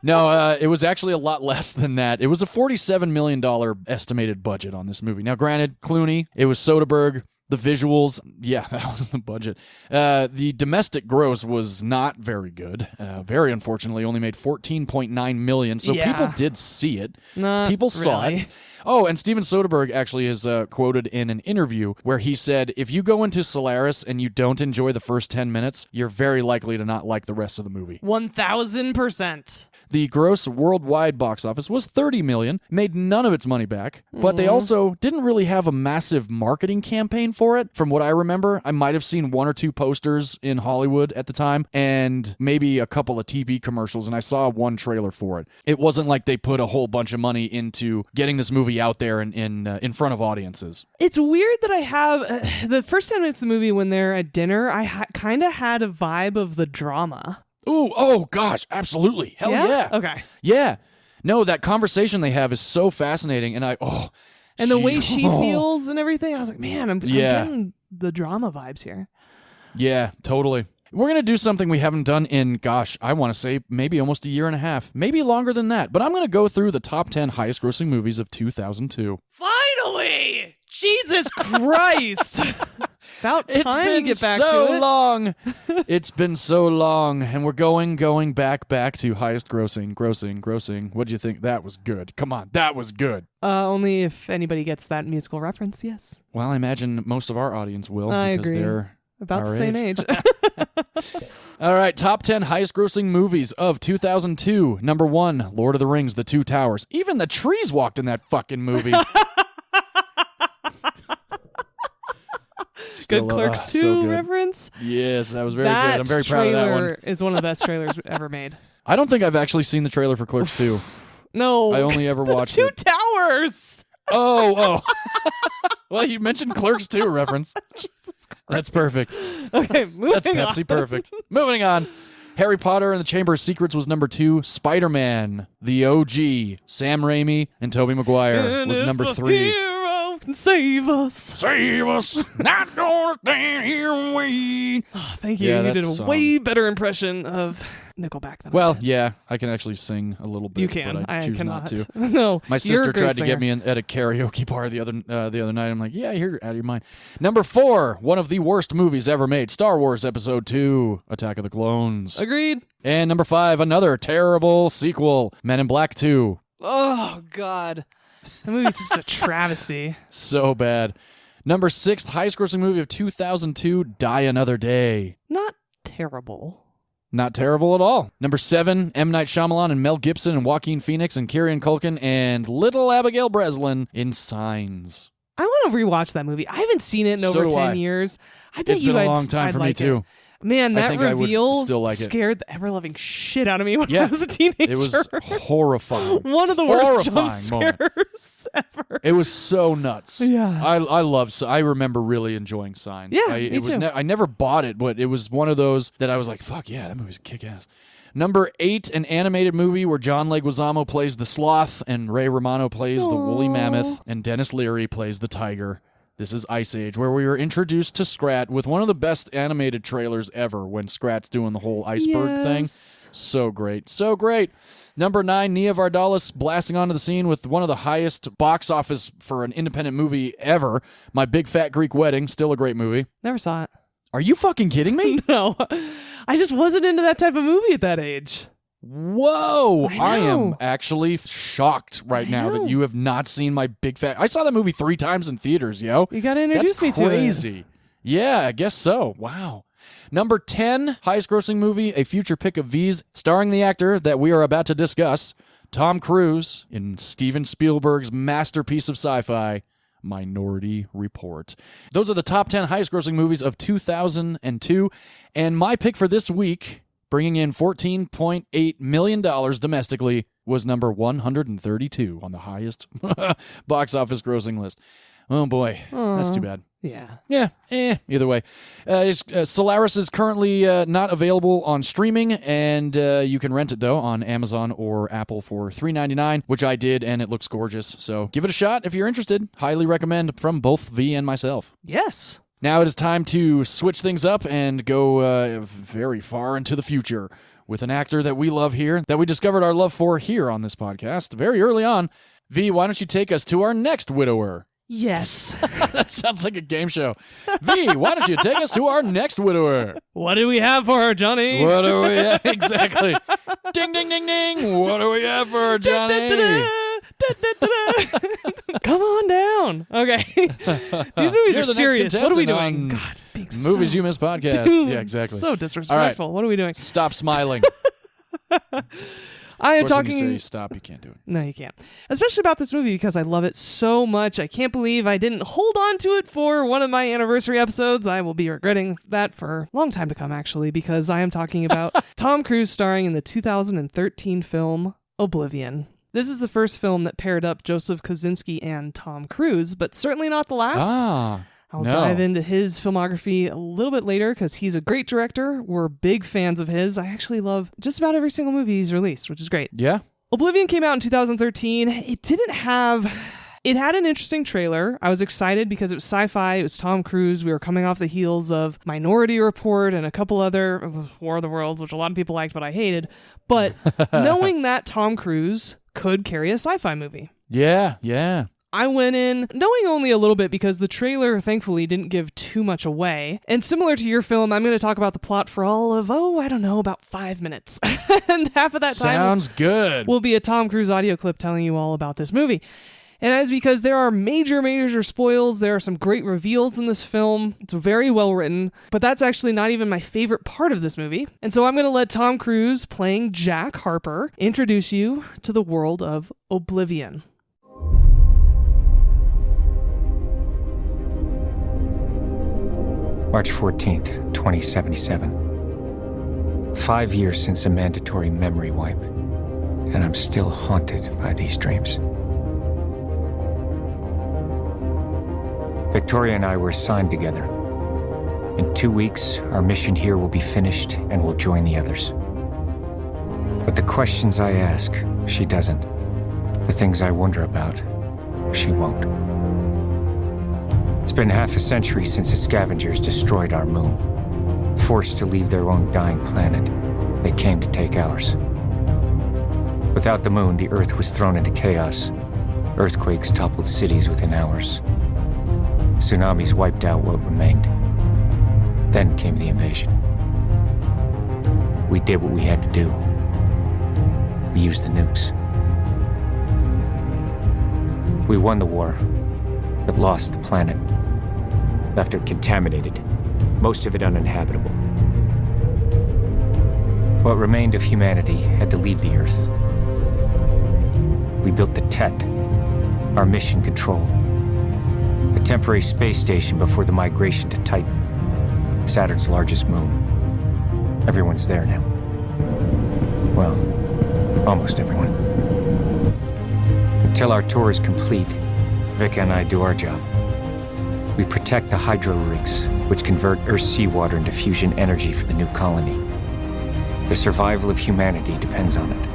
No, it was actually a lot less than that. It was a $47 million estimated budget on this movie. Now, granted, Clooney, it was Soderbergh, the visuals, yeah, that was the budget. The domestic gross was not very good. Very unfortunately, only made $14.9 million, so people did see it. People saw it. Oh, and Steven Soderbergh actually is quoted in an interview where he said, if you go into Solaris and you don't enjoy the first 10 minutes, you're very likely to not like the rest of the movie. 1,000%. The gross worldwide box office was $30 million, made none of its money back, but they also didn't really have a massive marketing campaign for it. From what I remember, I might have seen 1 or 2 posters in Hollywood at the time, and maybe a couple of TV commercials, and I saw 1 trailer for it. It wasn't like they put a whole bunch of money into getting this movie out there and in front of audiences. It's weird that I have the first 10 minutes of the movie when they're at dinner, I kind of had a vibe of The Drama. Ooh, oh gosh, absolutely. Hell yeah. Okay. Yeah. No, that conversation they have is so fascinating, and the way she feels and everything, I was like, man, I'm getting The Drama vibes here. Yeah, totally. We're going to do something we haven't done in, gosh, I want to say maybe almost a year and a half, maybe longer than that, but I'm going to go through the top 10 highest grossing movies of 2002. Finally! Jesus Christ! About time to get back to it. It's been so long. It's been so long, and we're going back to highest grossing. What do you think? That was good. Come on, that was good. Only if anybody gets that musical reference, yes. Well, I imagine most of our audience will. I because agree. They're about the same age. All right, top 10 highest grossing movies of 2002. Number 1, Lord of the Rings, The Two Towers. Even the trees walked in that fucking movie. Good Clerks 2 so good. reference. Yes, that was very good. I'm very proud of that one. That trailer is one of the best trailers ever made. I don't think I've actually seen the trailer for Clerks 2. No. I only ever watched Two it. Towers. Oh. Well, you mentioned Clerks 2 reference. Jesus Christ. That's perfect. Okay, moving That's Pepsi on. perfect. Moving on. Harry Potter and the Chamber of Secrets was number 2. Spider-Man, the OG, Sam Raimi, and Tobey Maguire was number 3. Hero can save us. Save us, not gonna stand here and wait. Oh, thank you. Yeah, You did that a song. way better impression of Nickelback than I Well, did. yeah, I can actually sing a little bit. You can. But I choose cannot. not to. No. My you're sister a great tried to get singer. me at a karaoke bar the other night. I'm like, yeah, you're out of your mind. Number 4, one of the worst movies ever made, Star Wars Episode 2, Attack of the Clones. Agreed. And number 5, another terrible sequel, Men in Black 2. Oh, God. That movie's just a travesty. So bad. Number 6, highest grossing movie of 2002, Die Another Day. Not terrible. Not terrible at all. Number 7, M. Night Shyamalan and Mel Gibson and Joaquin Phoenix and Kieran Culkin and little Abigail Breslin in Signs. I want to rewatch that movie. I haven't seen it in So over do 10 I. years. I bet It's you been a I'd- long time I'd for me like too. it. Man, I that think I would reveal still like it. scared the ever-loving shit out of me when Yeah, I was a teenager. It was horrifying. one of the worst jump horrifying moment. scares ever. It was so nuts. Yeah. I remember really enjoying Signs. Yeah, I, me it was too. I never bought it, but it was one of those that I was like, fuck yeah, that movie's kick-ass. Number 8, an animated movie where John Leguizamo plays the sloth and Ray Romano plays the woolly Aw. mammoth and Dennis Leary plays the tiger. This is Ice Age, where we were introduced to Scrat with one of the best animated trailers ever when Scrat's doing the whole iceberg thing. Yes. So great. So great. Number 9, Nia Vardalos blasting onto the scene with one of the highest box office for an independent movie ever, My Big Fat Greek Wedding, still a great movie. Never saw it. Are you fucking kidding me? No. I just wasn't into that type of movie at that age. Whoa! I am know. actually shocked right I now know. that you have not seen My Big Fat... I saw that movie 3 times in theaters, yo. You got to introduce That's me crazy. to it. Yeah, I guess so. Wow. Number 10, highest grossing movie, a future pick of V's, starring the actor that we are about to discuss, Tom Cruise, in Steven Spielberg's masterpiece of sci-fi, Minority Report. Those are the top 10 highest grossing movies of 2002, and my pick for this week, bringing in $14.8 million domestically, was number 132 on the highest box office grossing list. Oh boy, that's too bad. Yeah. Yeah, either way. Solaris is currently not available on streaming, and you can rent it, though, on Amazon or Apple for $3.99, which I did, and it looks gorgeous. So give it a shot if you're interested. Highly recommend from both V and myself. Yes. Now it is time to switch things up and go very far into the future with an actor that we love here, that we discovered our love for here on this podcast very early on. V, why don't you take us to our next widower? Yes. That sounds like a game show. V, why don't you take us to our next widower? What do we have for her, Johnny? What do we have? Exactly. Ding, ding, ding, ding. What do we have for her, Johnny? Come on down. Okay. These movies You're are the next serious. What are we doing? contestant on God, being Movies so, You Miss podcast. Dude, Yeah, exactly. So disrespectful. What are we doing? Stop smiling. I am Of course, when talking. you say stop, you can't do it. No, you can't. Especially about this movie because I love it so much. I can't believe I didn't hold on to it for one of my anniversary episodes. I will be regretting that for a long time to come, actually, because I am talking about Tom Cruise starring in the 2013 film Oblivion. This is the first film that paired up Joseph Kosinski and Tom Cruise, but certainly not the last. I'll dive into his filmography a little bit later because he's a great director. We're big fans of his. I actually love just about every single movie he's released, which is great. Yeah? Oblivion came out in 2013. It had an interesting trailer. I was excited because it was sci-fi. It was Tom Cruise. We were coming off the heels of Minority Report and a couple other War of the Worlds, which a lot of people liked, but I hated. But knowing that Tom Cruise could carry a sci-fi movie. Yeah. I went in knowing only a little bit because the trailer, thankfully, didn't give too much away. And similar to your film, I'm going to talk about the plot for all of, about 5 minutes. And half of that time Sounds good. will be a Tom Cruise audio clip telling you all about this movie. And that is because there are major spoils. There are some great reveals in this film. It's very well written, but that's actually not even my favorite part of this movie. And so I'm going to let Tom Cruise, playing Jack Harper, introduce you to the world of Oblivion. March 14th, 2077. 5 years since a mandatory memory wipe. and I'm still haunted by these dreams. Victoria and I were assigned together. In 2 weeks, our mission here will be finished and we'll join the others. But the questions I ask, she doesn't. The things I wonder about, she won't. It's been half a century since the scavengers destroyed our moon. Forced to leave their own dying planet, they came to take ours. Without the moon, the Earth was thrown into chaos. Earthquakes toppled cities within hours. Tsunamis wiped out what remained. Then came the invasion. We did what we had to do. We used the nukes. We won the war, but lost the planet. Left it contaminated, most of it uninhabitable. What remained of humanity had to leave the Earth. We built the Tet, our mission control. A temporary space station before the migration to Titan, Saturn's largest moon. Everyone's there now. Well, almost everyone. Until our tour is complete, Vika and I do our job. We protect the hydro rigs, which convert Earth's seawater into fusion energy for the new colony. The survival of humanity depends on it.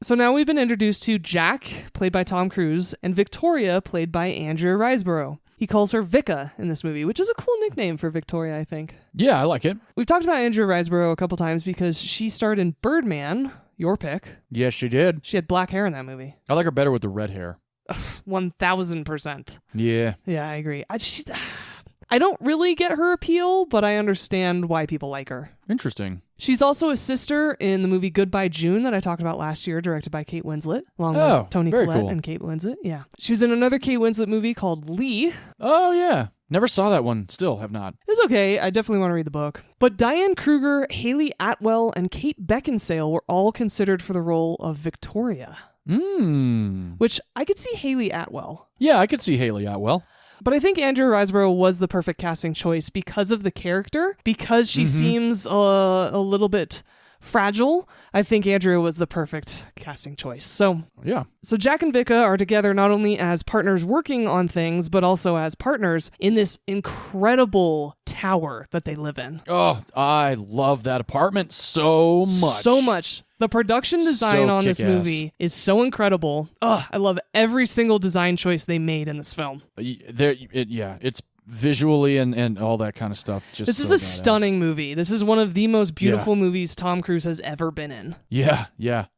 So now we've been introduced to Jack, played by Tom Cruise, and Victoria, played by Andrea Riseborough. He calls her Vika in this movie, which is a cool nickname for Victoria, I think. Yeah, I like it. We've talked about Andrea Riseborough a couple times because she starred in Birdman, your pick. Yes, she did. She had black hair in that movie. I like her better with the red hair. 1,000%. Yeah. Yeah, I agree. I don't really get her appeal, but I understand why people like her. Interesting. She's also a sister in the movie Goodbye June that I talked about last year, directed by Kate Winslet, along with Toni Collette and Kate Winslet. Yeah. She was in another Kate Winslet movie called Lee. Oh, yeah. Never saw that one. Still have not. It was okay. I definitely want to read the book. But Diane Kruger, Haley Atwell, and Kate Beckinsale were all considered for the role of Victoria. Which I could see Haley Atwell. Yeah, I could see Haley Atwell. But I think Andrea Riseborough was the perfect casting choice because of the character, because she seems a little bit fragile. I think Andrea was the perfect casting choice. So Jack and Vika are together not only as partners working on things, but also as partners in this incredible tower that they live in. Oh, I love that apartment so much. So much. The production design on this movie is so incredible. I love every single design choice they made in this film. It's visually and all that kind of stuff. This is a stunning movie. This is one of the most beautiful movies Tom Cruise has ever been in. Yeah.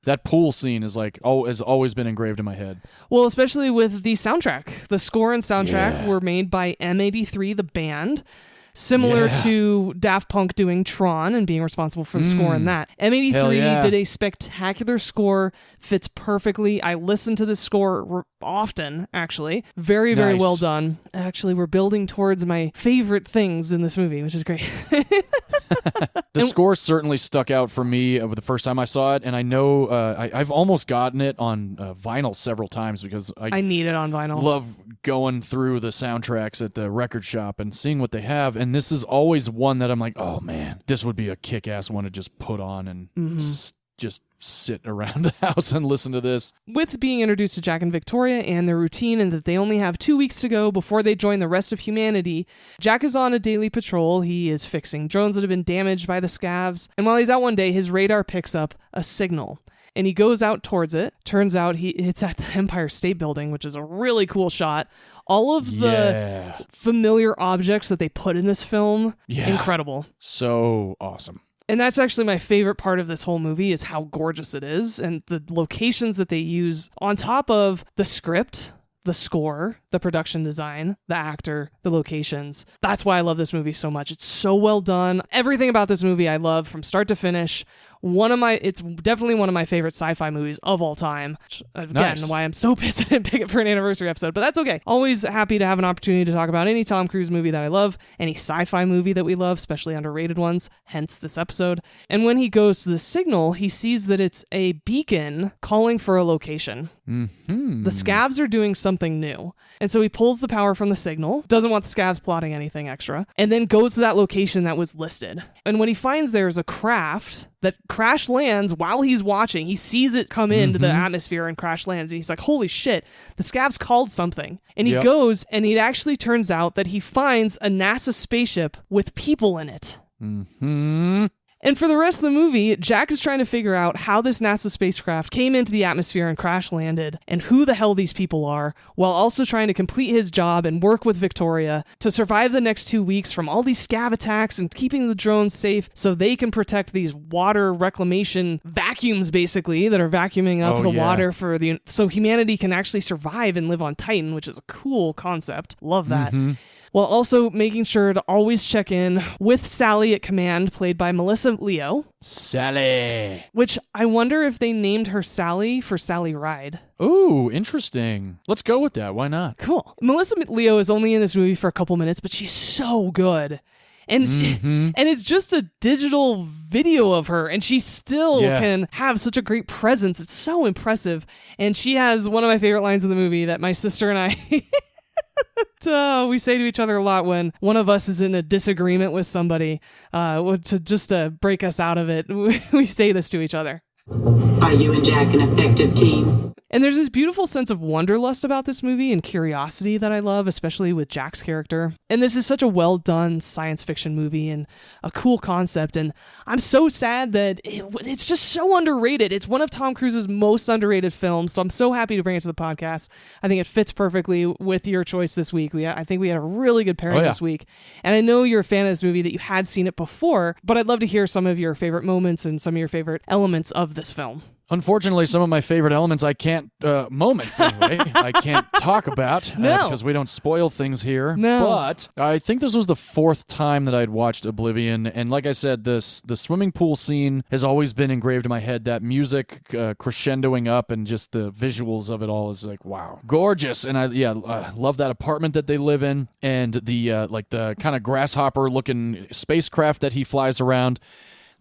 That pool scene is has always been engraved in my head. Well, especially with the soundtrack. The score and soundtrack were made by M83, the band. Similar to Daft Punk doing Tron and being responsible for the score in that. M83 did a spectacular score, fits perfectly. I listen to this score often, actually. Very, very well done. Actually, we're building towards my favorite things in this movie, which is great. The score certainly stuck out for me the first time I saw it, and I know I've almost gotten it on vinyl several times because I need it on vinyl. Love going through the soundtracks at the record shop and seeing what they have, and this is always one that I'm like, oh man, this would be a kick-ass one to just put on and just sit around the house and listen to this. With being introduced to Jack and Victoria and their routine and that they only have 2 weeks to go before they join the rest of humanity, Jack is on a daily patrol. He is fixing drones that have been damaged by the scavs. And while he's out one day, his radar picks up a signal. And he goes out towards it. Turns out it's at the Empire State Building, which is a really cool shot. All of the familiar objects that they put in this film, incredible. So awesome. And that's actually my favorite part of this whole movie is how gorgeous it is and the locations that they use on top of the script, the score, the production design, the actor, the locations. That's why I love this movie so much. It's so well done. Everything about this movie I love from start to finish. It's definitely one of my favorite sci-fi movies of all time. Again, why I'm so pissed I didn't pick it for an anniversary episode, but that's okay. Always happy to have an opportunity to talk about any Tom Cruise movie that I love, any sci-fi movie that we love, especially underrated ones, hence this episode. And when he goes to the signal, he sees that it's a beacon calling for a location. The scavs are doing something new. And so he pulls the power from the signal, doesn't want the scavs plotting anything extra, and then goes to that location that was listed. And when he finds there's a craft that crash lands while he's watching, he sees it come into the atmosphere and crash lands, and he's like, holy shit, the scavs called something. And he goes, and it actually turns out that he finds a NASA spaceship with people in it. And for the rest of the movie, Jack is trying to figure out how this NASA spacecraft came into the atmosphere and crash landed, and who the hell these people are, while also trying to complete his job and work with Victoria to survive the next 2 weeks from all these scav attacks and keeping the drones safe so they can protect these water reclamation vacuums, basically, that are vacuuming up water so humanity can actually survive and live on Titan, which is a cool concept. Love that. While also making sure to always check in with Sally at command, played by Melissa Leo. Sally. Which I wonder if they named her Sally for Sally Ride. Ooh, interesting. Let's go with that. Why not? Cool. Melissa Leo is only in this movie for a couple minutes, but she's so good. And and it's just a digital video of her, and she still can have such a great presence. It's so impressive. And she has one of my favorite lines in the movie that my sister and I... we say to each other a lot when one of us is in a disagreement with somebody, to break us out of it. We say this to each other. Are you and Jack an effective team? And there's this beautiful sense of wanderlust about this movie and curiosity that I love, especially with Jack's character. And this is such a well-done science fiction movie and a cool concept. And I'm so sad that it's just so underrated. It's one of Tom Cruise's most underrated films, so I'm so happy to bring it to the podcast. I think it fits perfectly with your choice this week. I think we had a really good pairing this week. And I know you're a fan of this movie, that you had seen it before, but I'd love to hear some of your favorite moments and some of your favorite elements of this film. Unfortunately, some of my favorite elements I can't, moments anyway, I can't talk about because we don't spoil things here. No. But I think this was the fourth time that I'd watched Oblivion. And like I said, the swimming pool scene has always been engraved in my head. That music crescendoing up and just the visuals of it all is like, wow, gorgeous. And I love that apartment that they live in, and the kind of grasshopper looking spacecraft that he flies around.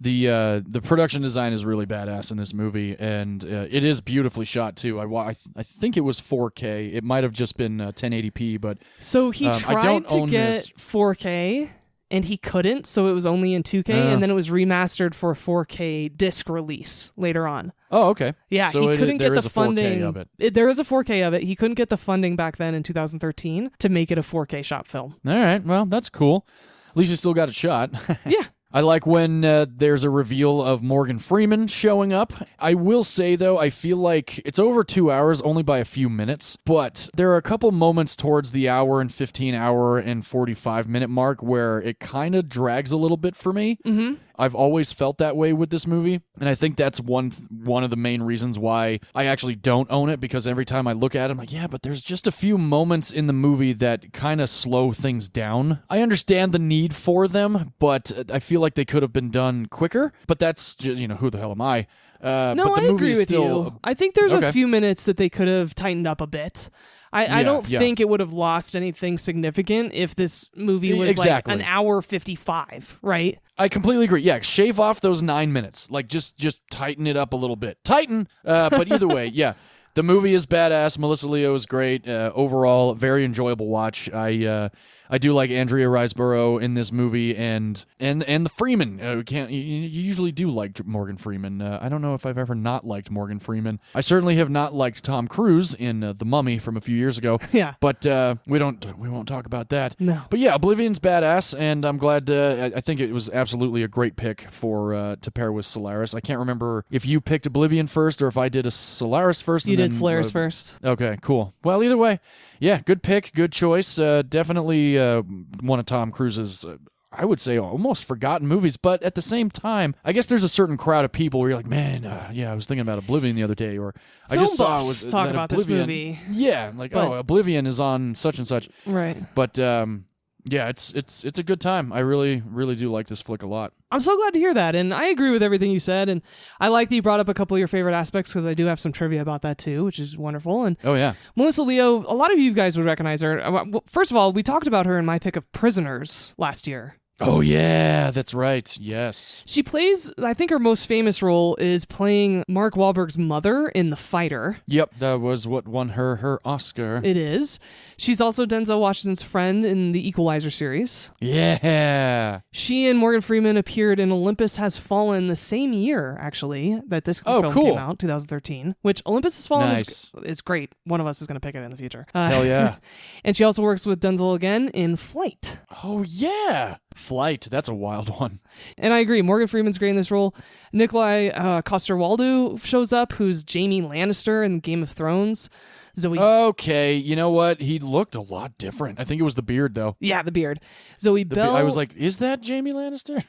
The production design is really badass in this movie, and it is beautifully shot too. I think it was 4K. It might have just been 1080p, but so he tried to get 4K, and he couldn't, so it was only in 2K, and then it was remastered for 4K disc release later on. Oh, okay. Yeah, so he couldn't get the funding. 4K of it. There is a 4K of it. He couldn't get the funding back then in 2013 to make it a 4K shot film. All right, well, that's cool. At least you still got it shot. Yeah. I like when there's a reveal of Morgan Freeman showing up. I will say, though, I feel like it's over 2 hours only by a few minutes, but there are a couple moments towards the hour and 15 hour and 45 minute mark where it kind of drags a little bit for me. Mm-hmm. I've always felt that way with this movie, and I think that's one of the main reasons why I actually don't own it, because every time I look at it, I'm like, yeah, but there's just a few moments in the movie that kind of slow things down. I understand the need for them, but I feel like they could have been done quicker, but that's just, who the hell am I? No, I agree with you. I think there's a few minutes that they could have tightened up a bit. I don't think it would have lost anything significant if this movie was like an hour 55, right? I completely agree. Yeah, shave off those 9 minutes. Like, just tighten it up a little bit. Tighten! But either way, yeah. The movie is badass. Melissa Leo is great. Overall, very enjoyable watch. I do like Andrea Riseborough in this movie, and the Freeman. You usually do like Morgan Freeman. I don't know if I've ever not liked Morgan Freeman. I certainly have not liked Tom Cruise in The Mummy from a few years ago. Yeah, but we won't talk about that. No. But yeah, Oblivion's badass, and I'm glad. I think it was absolutely a great pick for to pair with Solaris. I can't remember if you picked Oblivion first or if I did a Solaris first. You did Solaris first. Okay, cool. Well, either way, yeah, good pick, good choice. Definitely one of Tom Cruise's, I would say, almost forgotten movies. But at the same time, I guess there's a certain crowd of people where you're like, man, I was thinking about Oblivion the other day, or I just saw talk about Oblivion, this movie. Yeah, like, Oblivion is on such and such. Right. But yeah, it's a good time. I really, really do like this flick a lot. I'm so glad to hear that, and I agree with everything you said, and I like that you brought up a couple of your favorite aspects, because I do have some trivia about that too, which is wonderful. And oh yeah, Melissa Leo, a lot of you guys would recognize her. First of all, we talked about her in my pick of Prisoners last year. Oh, yeah, that's right. Yes. She plays, I think her most famous role is playing Mark Wahlberg's mother in The Fighter. Yep, that was what won her Oscar. It is. She's also Denzel Washington's friend in the Equalizer series. Yeah. She and Morgan Freeman appeared in Olympus Has Fallen the same year, actually, that this film cool. came out, 2013, which Olympus Has Fallen Nice. is great. One of us is going to pick it in the future. Hell yeah. And she also works with Denzel again in Flight. Oh, yeah. Flight, that's a wild one. And I agree, Morgan Freeman's great in this role. Nikolai Coster-Waldau shows up, who's Jaime Lannister in Game of Thrones. Zoe. Okay, you know what? He looked a lot different. I think it was the beard, though. Yeah, the beard. Zoe Bell. I was like, is that Jaime Lannister?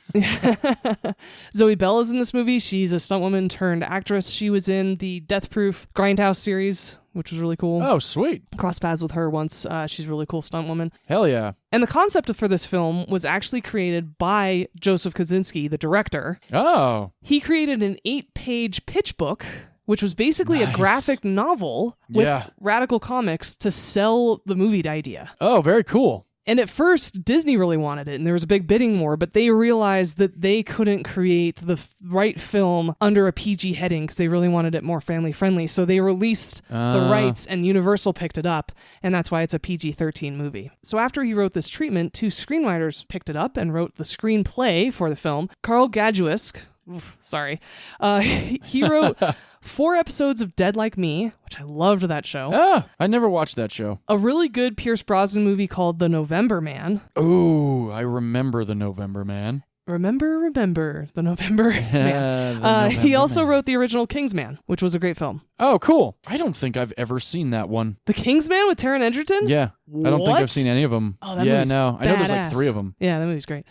Zoe Bell is in this movie. She's a stuntwoman turned actress. She was in the Death Proof Grindhouse series, which was really cool. Oh, sweet. Cross paths with her once. She's a really cool stuntwoman. Hell yeah. And the concept for this film was actually created by Joseph Kosinski, the director. Oh. He created an 8-page pitch book, which was basically a graphic novel with radical comics to sell the movie idea. Oh, very cool. And at first, Disney really wanted it, and there was a big bidding war, but they realized that they couldn't create the right film under a PG heading because they really wanted it more family-friendly. So they released the rights, and Universal picked it up, and that's why it's a PG-13 movie. So after he wrote this treatment, 2 screenwriters picked it up and wrote the screenplay for the film. Carl Gajuisk, he wrote 4 episodes of Dead Like Me, which I loved that show. I never watched that show. A really good Pierce Brosnan movie called The November Man. Oh, I remember The November Man. Remember The November Man. He also wrote the original Kingsman, which was a great film. Oh, cool. I don't think I've ever seen that one. The Kingsman with Taron Egerton? Yeah. I don't think I've seen any of them. Oh, that movie's no. I know there's like badass. 3 of them. Yeah, that movie's great.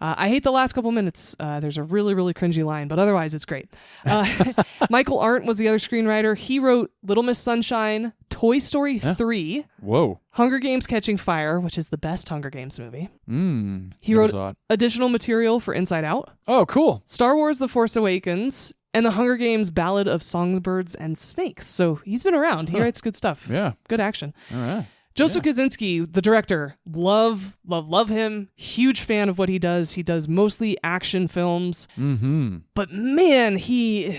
I hate the last couple minutes. There's a really, really cringy line, but otherwise it's great. Michael Arndt was the other screenwriter. He wrote Little Miss Sunshine, Toy Story 3, Whoa. Hunger Games Catching Fire, which is the best Hunger Games movie. He never wrote saw it. additional material for Inside Out, Oh, cool. Star Wars The Force Awakens, and the Hunger Games Ballad of Songbirds and Snakes. So he's been around. He writes good stuff. Yeah. Good action. All right. Joseph Kosinski, the director, love him. Huge fan of what he does. He does mostly action films. Mm-hmm. But man, he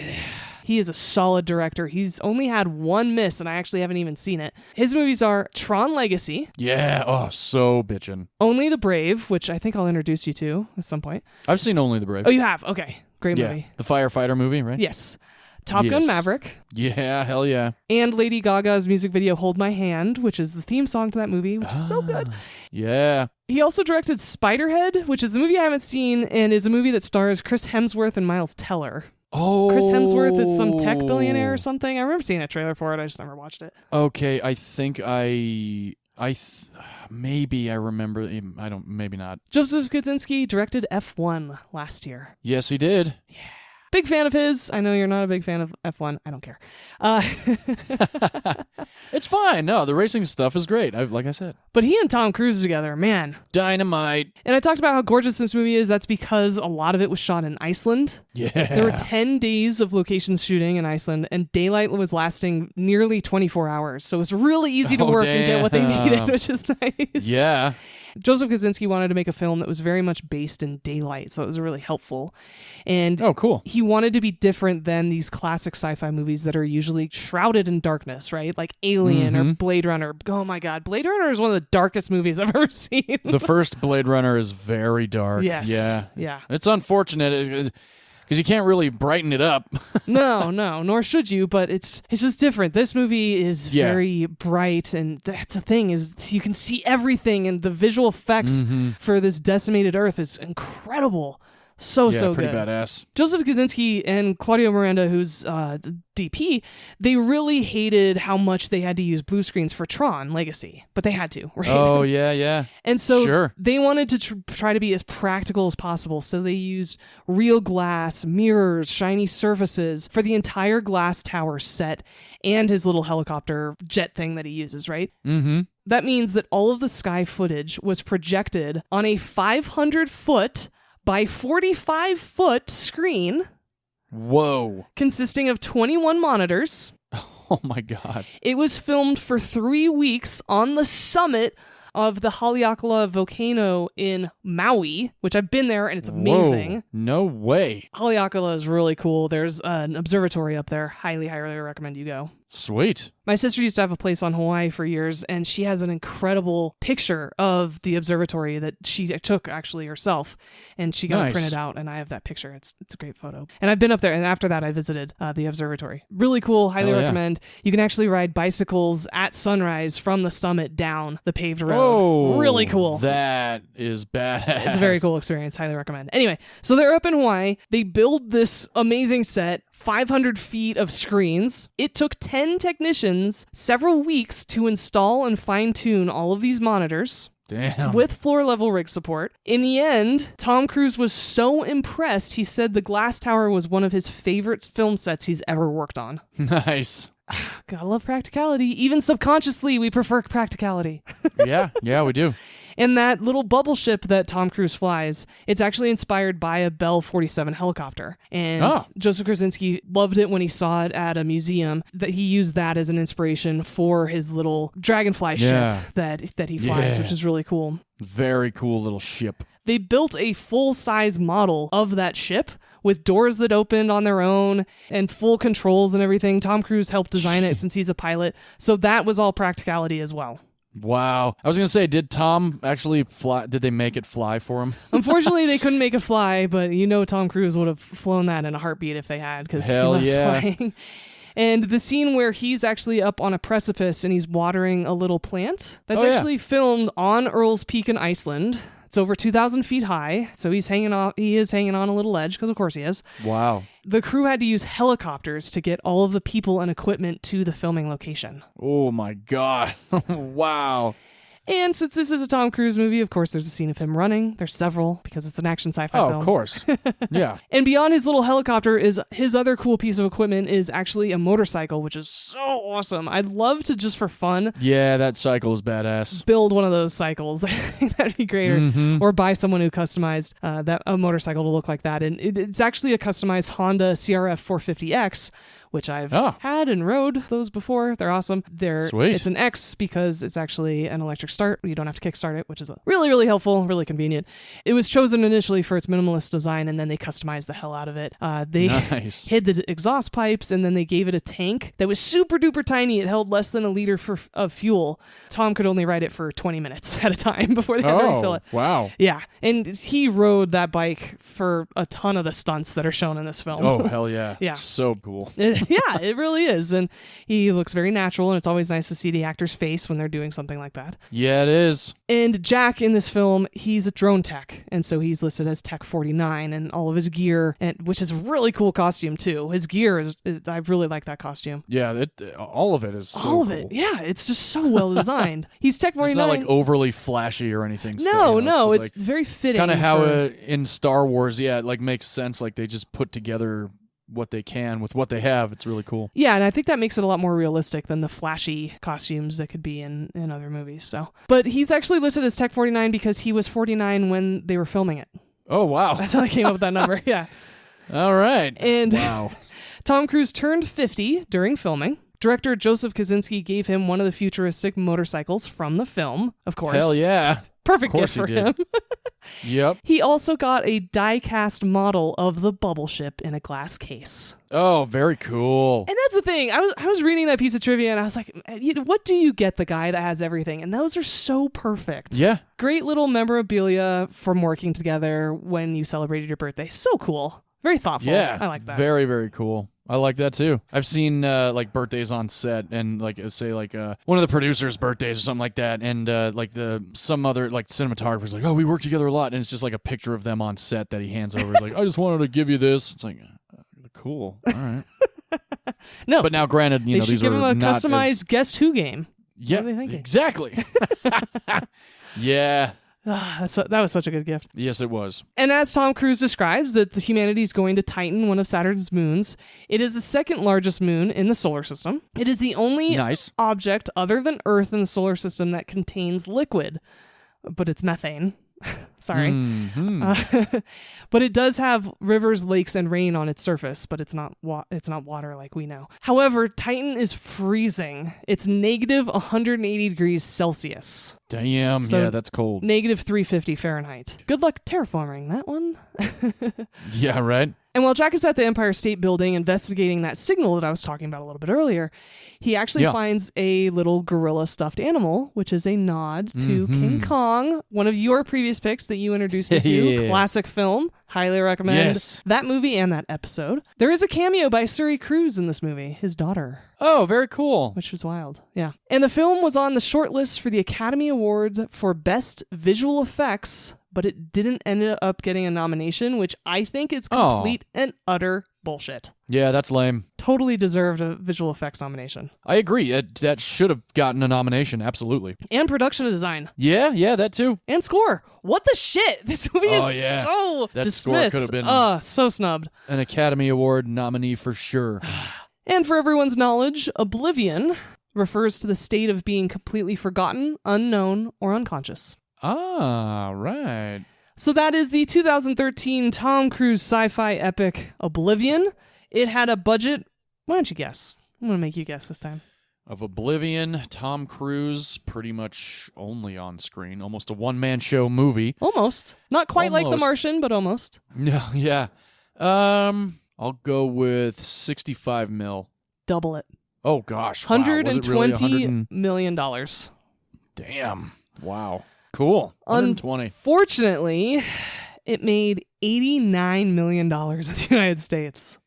is a solid director. He's only had 1 miss, and I actually haven't even seen it. His movies are Tron Legacy. Yeah. Oh, so bitchin'. Only the Brave, which I think I'll introduce you to at some point. I've seen Only the Brave. Oh, you have? Okay. Great movie. The firefighter movie, right? Yes. Top Gun Yes. Maverick. Yeah, hell yeah. And Lady Gaga's music video Hold My Hand, which is the theme song to that movie, which is so good. Yeah. He also directed Spiderhead, which is the movie I haven't seen and is a movie that stars Chris Hemsworth and Miles Teller. Oh. Chris Hemsworth is some tech billionaire or something. I remember seeing a trailer for it. I just never watched it. Okay, I think maybe I remember. I don't. Maybe not. Joseph Kosinski directed F1 last year. Yes, he did. Yeah. Big fan of his. I know you're not a big fan of F1. I don't care. It's fine. No, the racing stuff is great. Like I said. But he and Tom Cruise together, man. Dynamite. And I talked about how gorgeous this movie is. That's because a lot of it was shot in Iceland. Yeah. There were 10 days of locations shooting in Iceland, and daylight was lasting nearly 24 hours. So it was really easy to work and get what they needed, which is nice. Yeah. Joseph Kosinski wanted to make a film that was very much based in daylight, so it was really helpful. And cool. He wanted to be different than these classic sci-fi movies that are usually shrouded in darkness, right? Like Alien or Blade Runner. Oh my God, Blade Runner is one of the darkest movies I've ever seen. The first Blade Runner is very dark. Yes. Yeah. It's unfortunate because you can't really brighten it up. No, nor should you, but it's just different. This movie is very bright, and that's the thing, is you can see everything, and the visual effects for this decimated Earth is incredible. So pretty good. badass. Joseph Kosinski and Claudio Miranda, who's DP, they really hated how much they had to use blue screens for Tron Legacy, but they had to, right? Oh, yeah. And so Sure. they wanted to try to be as practical as possible, so they used real glass, mirrors, shiny surfaces for the entire glass tower set and his little helicopter jet thing that he uses, right? Mm-hmm. That means that all of the sky footage was projected on a 500-foot by 45-foot screen. Whoa. Consisting of 21 monitors. Oh my God. It was filmed for 3 weeks on the summit of the Haleakala volcano in Maui, which I've been there and it's amazing. Whoa, no way. Haleakala is really cool. There's an observatory up there. Highly, highly recommend you go. Sweet. My sister used to have a place on Hawaii for years, and she has an incredible picture of the observatory that she took actually herself, and she got it printed out, and I have that picture. It's a great photo. And I've been up there, and after that, I visited the observatory. Really cool. Highly recommend. You can actually ride bicycles at sunrise from the summit down the paved road. Oh, really cool. That is badass. It's a very cool experience. Highly recommend. Anyway, so they're up in Hawaii. They build this amazing set, 500 feet of screens. It took 10 technicians several weeks to install and fine-tune all of these monitors. Damn. With floor-level rig support. In the end, Tom Cruise was so impressed, he said the Glass Tower was one of his favorite film sets he's ever worked on. Nice. Gotta love practicality. Even subconsciously, we prefer practicality. Yeah, we do. And that little bubble ship that Tom Cruise flies, it's actually inspired by a Bell 47 helicopter. And Joseph Krasinski loved it when he saw it at a museum, that he used that as an inspiration for his little dragonfly ship that he flies, which is really cool. Very cool little ship. They built a full-size model of that ship with doors that opened on their own and full controls and everything. Tom Cruise helped design it since he's a pilot. So that was all practicality as well. Wow. I was going to say, did Tom actually fly? Did they make it fly for him? Unfortunately, they couldn't make it fly, but Tom Cruise would have flown that in a heartbeat if they had, because he loves flying. And the scene where he's actually up on a precipice and he's watering a little plant, that's actually filmed on Earl's Peak in Iceland. It's over 2,000 feet high, so he is hanging on a little ledge, because of course he is. Wow. The crew had to use helicopters to get all of the people and equipment to the filming location. Oh my God. Wow. And since this is a Tom Cruise movie, of course, there's a scene of him running. There's several, because it's an action sci-fi film. Oh, of course. Yeah. And beyond his little helicopter, is his other cool piece of equipment is actually a motorcycle, which is so awesome. I'd love to, just for fun, that cycle is badass. build one of those cycles. I think that'd be great. Or buy someone who customized a motorcycle to look like that. And it's actually a customized Honda CRF 450X, which I've had and rode those before. They're awesome. Sweet. It's an X because it's actually an electric start. You don't have to kickstart it, which is really, really helpful, really convenient. It was chosen initially for its minimalist design, and then they customized the hell out of it. They hid the exhaust pipes, and then they gave it a tank that was super duper tiny. It held less than a liter of fuel. Tom could only ride it for 20 minutes at a time before they had to refill it. Wow. Yeah, and he rode that bike for a ton of the stunts that are shown in this film. Oh, hell yeah. Yeah. So cool. Yeah, it really is. And he looks very natural, and it's always nice to see the actor's face when they're doing something like that. Yeah, it is. And Jack in this film, he's a drone tech, and so he's listed as Tech 49, and all of his gear, which is a really cool costume too. His gear is I really like that costume. Yeah, all of it is so all of cool. it. Yeah, it's just so well designed. He's Tech 49. It's not like overly flashy or anything. No, it's it's very fitting. Kind of how in Star Wars, it like makes sense. Like they just put together what they can with what they have. It's really cool. Yeah, and I think that makes it a lot more realistic than the flashy costumes that could be in other movies. So, but he's actually listed as Tech 49 because he was 49 when they were filming it. Oh, wow. That's how they came up with that number. Yeah. All right. And wow. Tom Cruise turned 50 during filming. Director Joseph Kosinski gave him one of the futuristic motorcycles from the film, of course. Hell yeah. Perfect gift for him. Yep. He also got a die-cast model of the bubble ship in a glass case. Oh, very cool. And that's the thing. I was reading that piece of trivia, and I was like, what do you get the guy that has everything? And those are so perfect. Yeah. Great little memorabilia from working together when you celebrated your birthday. So cool. Very thoughtful. Yeah. I like that. Very, very cool. I like that too. I've seen like birthdays on set, and like say like one of the producers' birthdays or something like that, and like some other like cinematographer's like, oh, we work together a lot, and it's just like a picture of them on set that he hands over. He's like, I just wanted to give you this. It's like, cool. All right. No, but now granted, they should these give are him a not customized Guess Who game. Yeah, what are they thinking? Exactly. Yeah. That was such a good gift. Yes, it was. And as Tom Cruise describes that the humanity is going to Titan, one of Saturn's moons, it is the second largest moon in the solar system. It is the only object other than Earth in the solar system that contains liquid, but it's methane. Sorry. But it does have rivers, lakes, and rain on its surface, but it's not water like we know. However, Titan is freezing. It's negative 180 degrees Celsius. Damn, So yeah, that's cold. Negative 350 Fahrenheit. Good luck terraforming that one. Yeah, right? And while Jack is at the Empire State Building investigating that signal that I was talking about a little bit earlier, he actually finds a little gorilla stuffed animal, which is a nod to King Kong, one of your previous picks that you introduced me to. Yeah. Classic film. Highly recommend that movie and that episode. There is a cameo by Suri Cruise in this movie, his daughter. Oh, very cool. Which is wild. Yeah. And the film was on the short list for the Academy Awards for Best Visual Effects, but it didn't end up getting a nomination, which I think is complete and utter bullshit. Yeah, that's lame. Totally deserved a visual effects nomination. I agree. That should have gotten a nomination, absolutely. And production design. Yeah, that too. And score. What the shit? This movie is so that dismissed. score could have been so snubbed. An Academy Award nominee for sure. And for everyone's knowledge, Oblivion refers to the state of being completely forgotten, unknown, or unconscious. Ah, right. So that is the 2013 Tom Cruise sci-fi epic Oblivion. It had a budget. Why don't you guess? I'm going to make you guess this time. Of Oblivion, Tom Cruise, pretty much only on screen. Almost a one-man show movie. Almost. Not quite like The Almost. Martian, but almost. No, yeah. I'll go with 65 mil. Double it. Oh, gosh. Wow. Was it really $120 million. Damn. Wow. Cool. 120. Unfortunately, it made $89 million in the United States.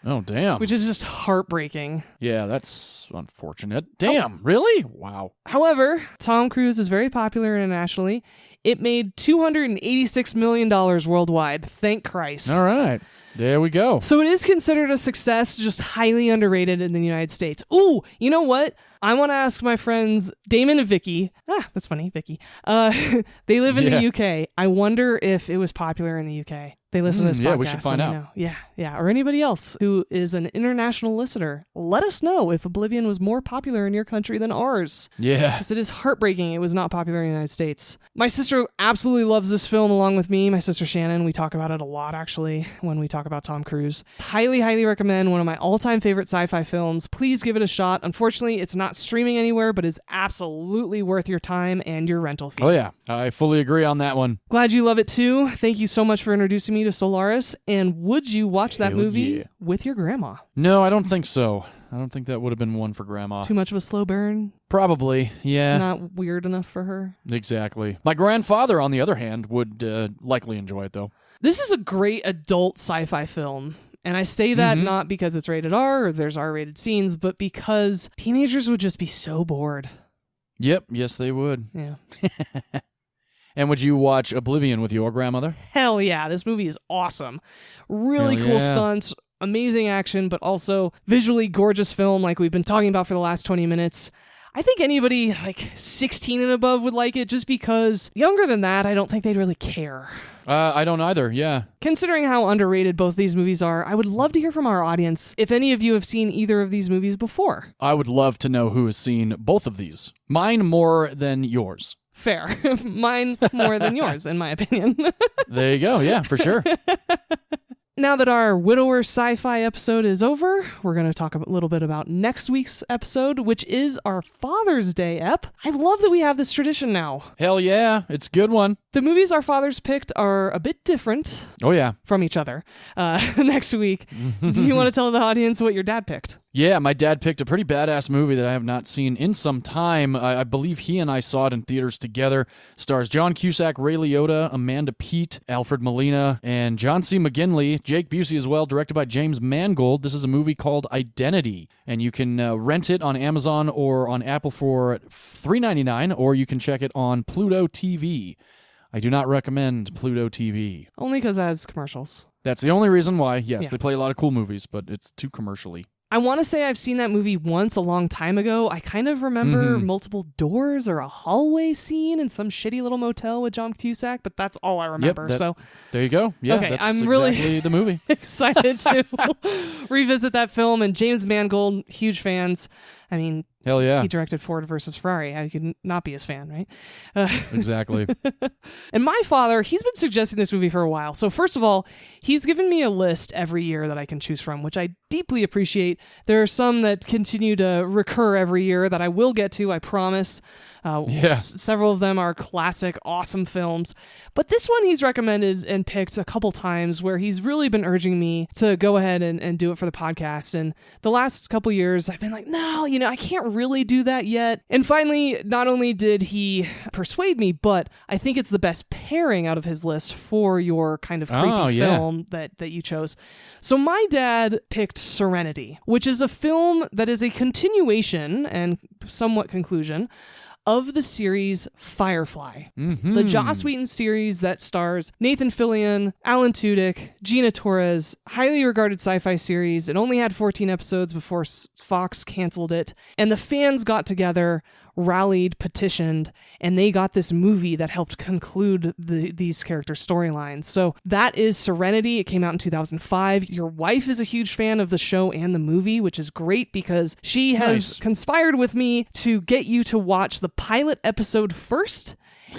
Oh, damn. Which is just heartbreaking. Yeah, that's unfortunate. Damn, really? Wow. However, Tom Cruise is very popular internationally. It made $286 million worldwide. Thank Christ. All right. There we go. So it is considered a success, just highly underrated in the United States. Ooh, you know what? I want to ask my friends Damon and Vicky. That's funny, Vicky. They live in the UK. I wonder if it was popular in the UK. They listen to this podcast. Yeah, we should find out. Know. Yeah. Or anybody else who is an international listener. Let us know if Oblivion was more popular in your country than ours. Yeah. Because it is heartbreaking it was not popular in the United States. My sister absolutely loves this film along with me. My sister Shannon, we talk about it a lot actually when we talk about Tom Cruise. Highly, highly recommend. One of my all-time favorite sci-fi films. Please give it a shot. Unfortunately, it's not streaming anywhere, but is absolutely worth your time and your rental fee. Oh, yeah. I fully agree on that one. Glad you love it too. Thank you so much for introducing me to Solaris. And would you watch that movie with your grandma? No, I don't think so. I don't think that would have been one for grandma. Too much of a slow burn? Probably, yeah. Not weird enough for her? Exactly. My grandfather, on the other hand, would likely enjoy it, though. This is a great adult sci-fi film. And I say that not because it's rated R or there's R-rated scenes, but because teenagers would just be so bored. Yep, yes they would. Yeah. And would you watch Oblivion with your grandmother? Hell yeah, this movie is awesome. Really cool stunts, amazing action, but also visually gorgeous film like we've been talking about for the last 20 minutes. I think anybody like 16 and above would like it just because younger than that, I don't think they'd really care. I don't either, yeah. Considering how underrated both these movies are, I would love to hear from our audience if any of you have seen either of these movies before. I would love to know who has seen both of these. Mine more than yours. Fair. Mine more than yours, in my opinion. There you go, yeah, for sure. Now that our Widower sci-fi episode is over, we're going to talk a little bit about next week's episode, which is our Father's Day ep. I love that we have this tradition now. Hell yeah, it's a good one. The movies our fathers picked are a bit different from each other next week. Do you want to tell the audience what your dad picked? Yeah, my dad picked a pretty badass movie that I have not seen in some time. I believe he and I saw it in theaters together. Stars John Cusack, Ray Liotta, Amanda Peet, Alfred Molina, and John C. McGinley, Jake Busey as well, directed by James Mangold. This is a movie called Identity, and you can rent it on Amazon or on Apple for $3.99, or you can check it on Pluto TV. I do not recommend Pluto TV. Only because it has commercials. That's the only reason why. Yes, they play a lot of cool movies, but it's too commercially. I want to say I've seen that movie once a long time ago. I kind of remember multiple doors or a hallway scene in some shitty little motel with John Cusack, but that's all I remember. There you go. Yeah, okay, that's I'm exactly really the movie. excited to revisit that film. And James Mangold, huge fans. I mean, Hell yeah. He directed Ford versus Ferrari. How you could not be his fan, right? Exactly. And my father, he's been suggesting this movie for a while. So first of all, he's given me a list every year that I can choose from, which I deeply appreciate. There are some that continue to recur every year that I will get to, I promise. Several of them are classic, awesome films. But this one he's recommended and picked a couple times where he's really been urging me to go ahead and do it for the podcast. And the last couple years, I've been like, no, I can't really do that yet. And finally, not only did he persuade me, but I think it's the best pairing out of his list for your kind of creepy film that you chose. So my dad picked Serenity, which is a film that is a continuation and somewhat conclusion of the series Firefly, the Joss Whedon series that stars Nathan Fillion, Alan Tudyk, Gina Torres, highly regarded sci-fi series. It only had 14 episodes before Fox canceled it, and the fans got together, rallied, petitioned, and they got this movie that helped conclude these character storylines. So that is Serenity. It came out in 2005. Your wife is a huge fan of the show and the movie, which is great because she has conspired with me to get you to watch the pilot episode first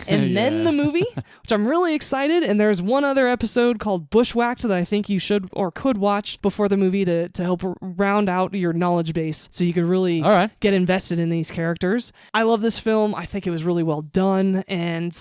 and then the movie, which I'm really excited. And there's one other episode called Bushwhacked that I think you should or could watch before the movie to help round out your knowledge base so you could really get invested in these characters. I love this film. I think it was really well done. And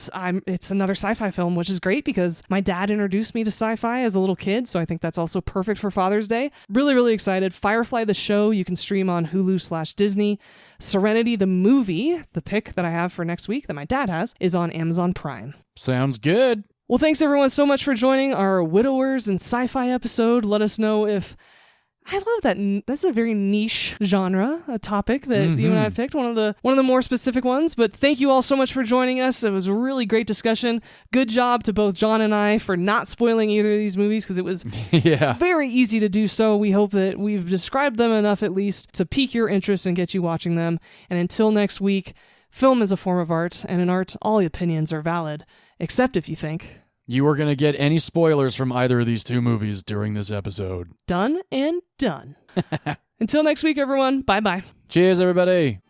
it's another sci-fi film, which is great because my dad introduced me to sci-fi as a little kid. So I think that's also perfect for Father's Day. Really, really excited. Firefly, the show, you can stream on Hulu/Disney. Serenity, the movie, the pick that I have for next week that my dad has, is on Amazon Prime. Sounds good. Well, thanks everyone so much for joining our Widowers and Sci-Fi episode. Let us know if... I love that. That's a very niche genre, a topic that you and I picked, one of the more specific ones. But thank you all so much for joining us. It was a really great discussion. Good job to both John and I for not spoiling either of these movies because it was very easy to do so. We hope that we've described them enough at least to pique your interest and get you watching them. And until next week, film is a form of art, and in art, all opinions are valid, except if you think... you are going to get any spoilers from either of these two movies during this episode. Done and done. Until next week, everyone. Bye-bye. Cheers, everybody.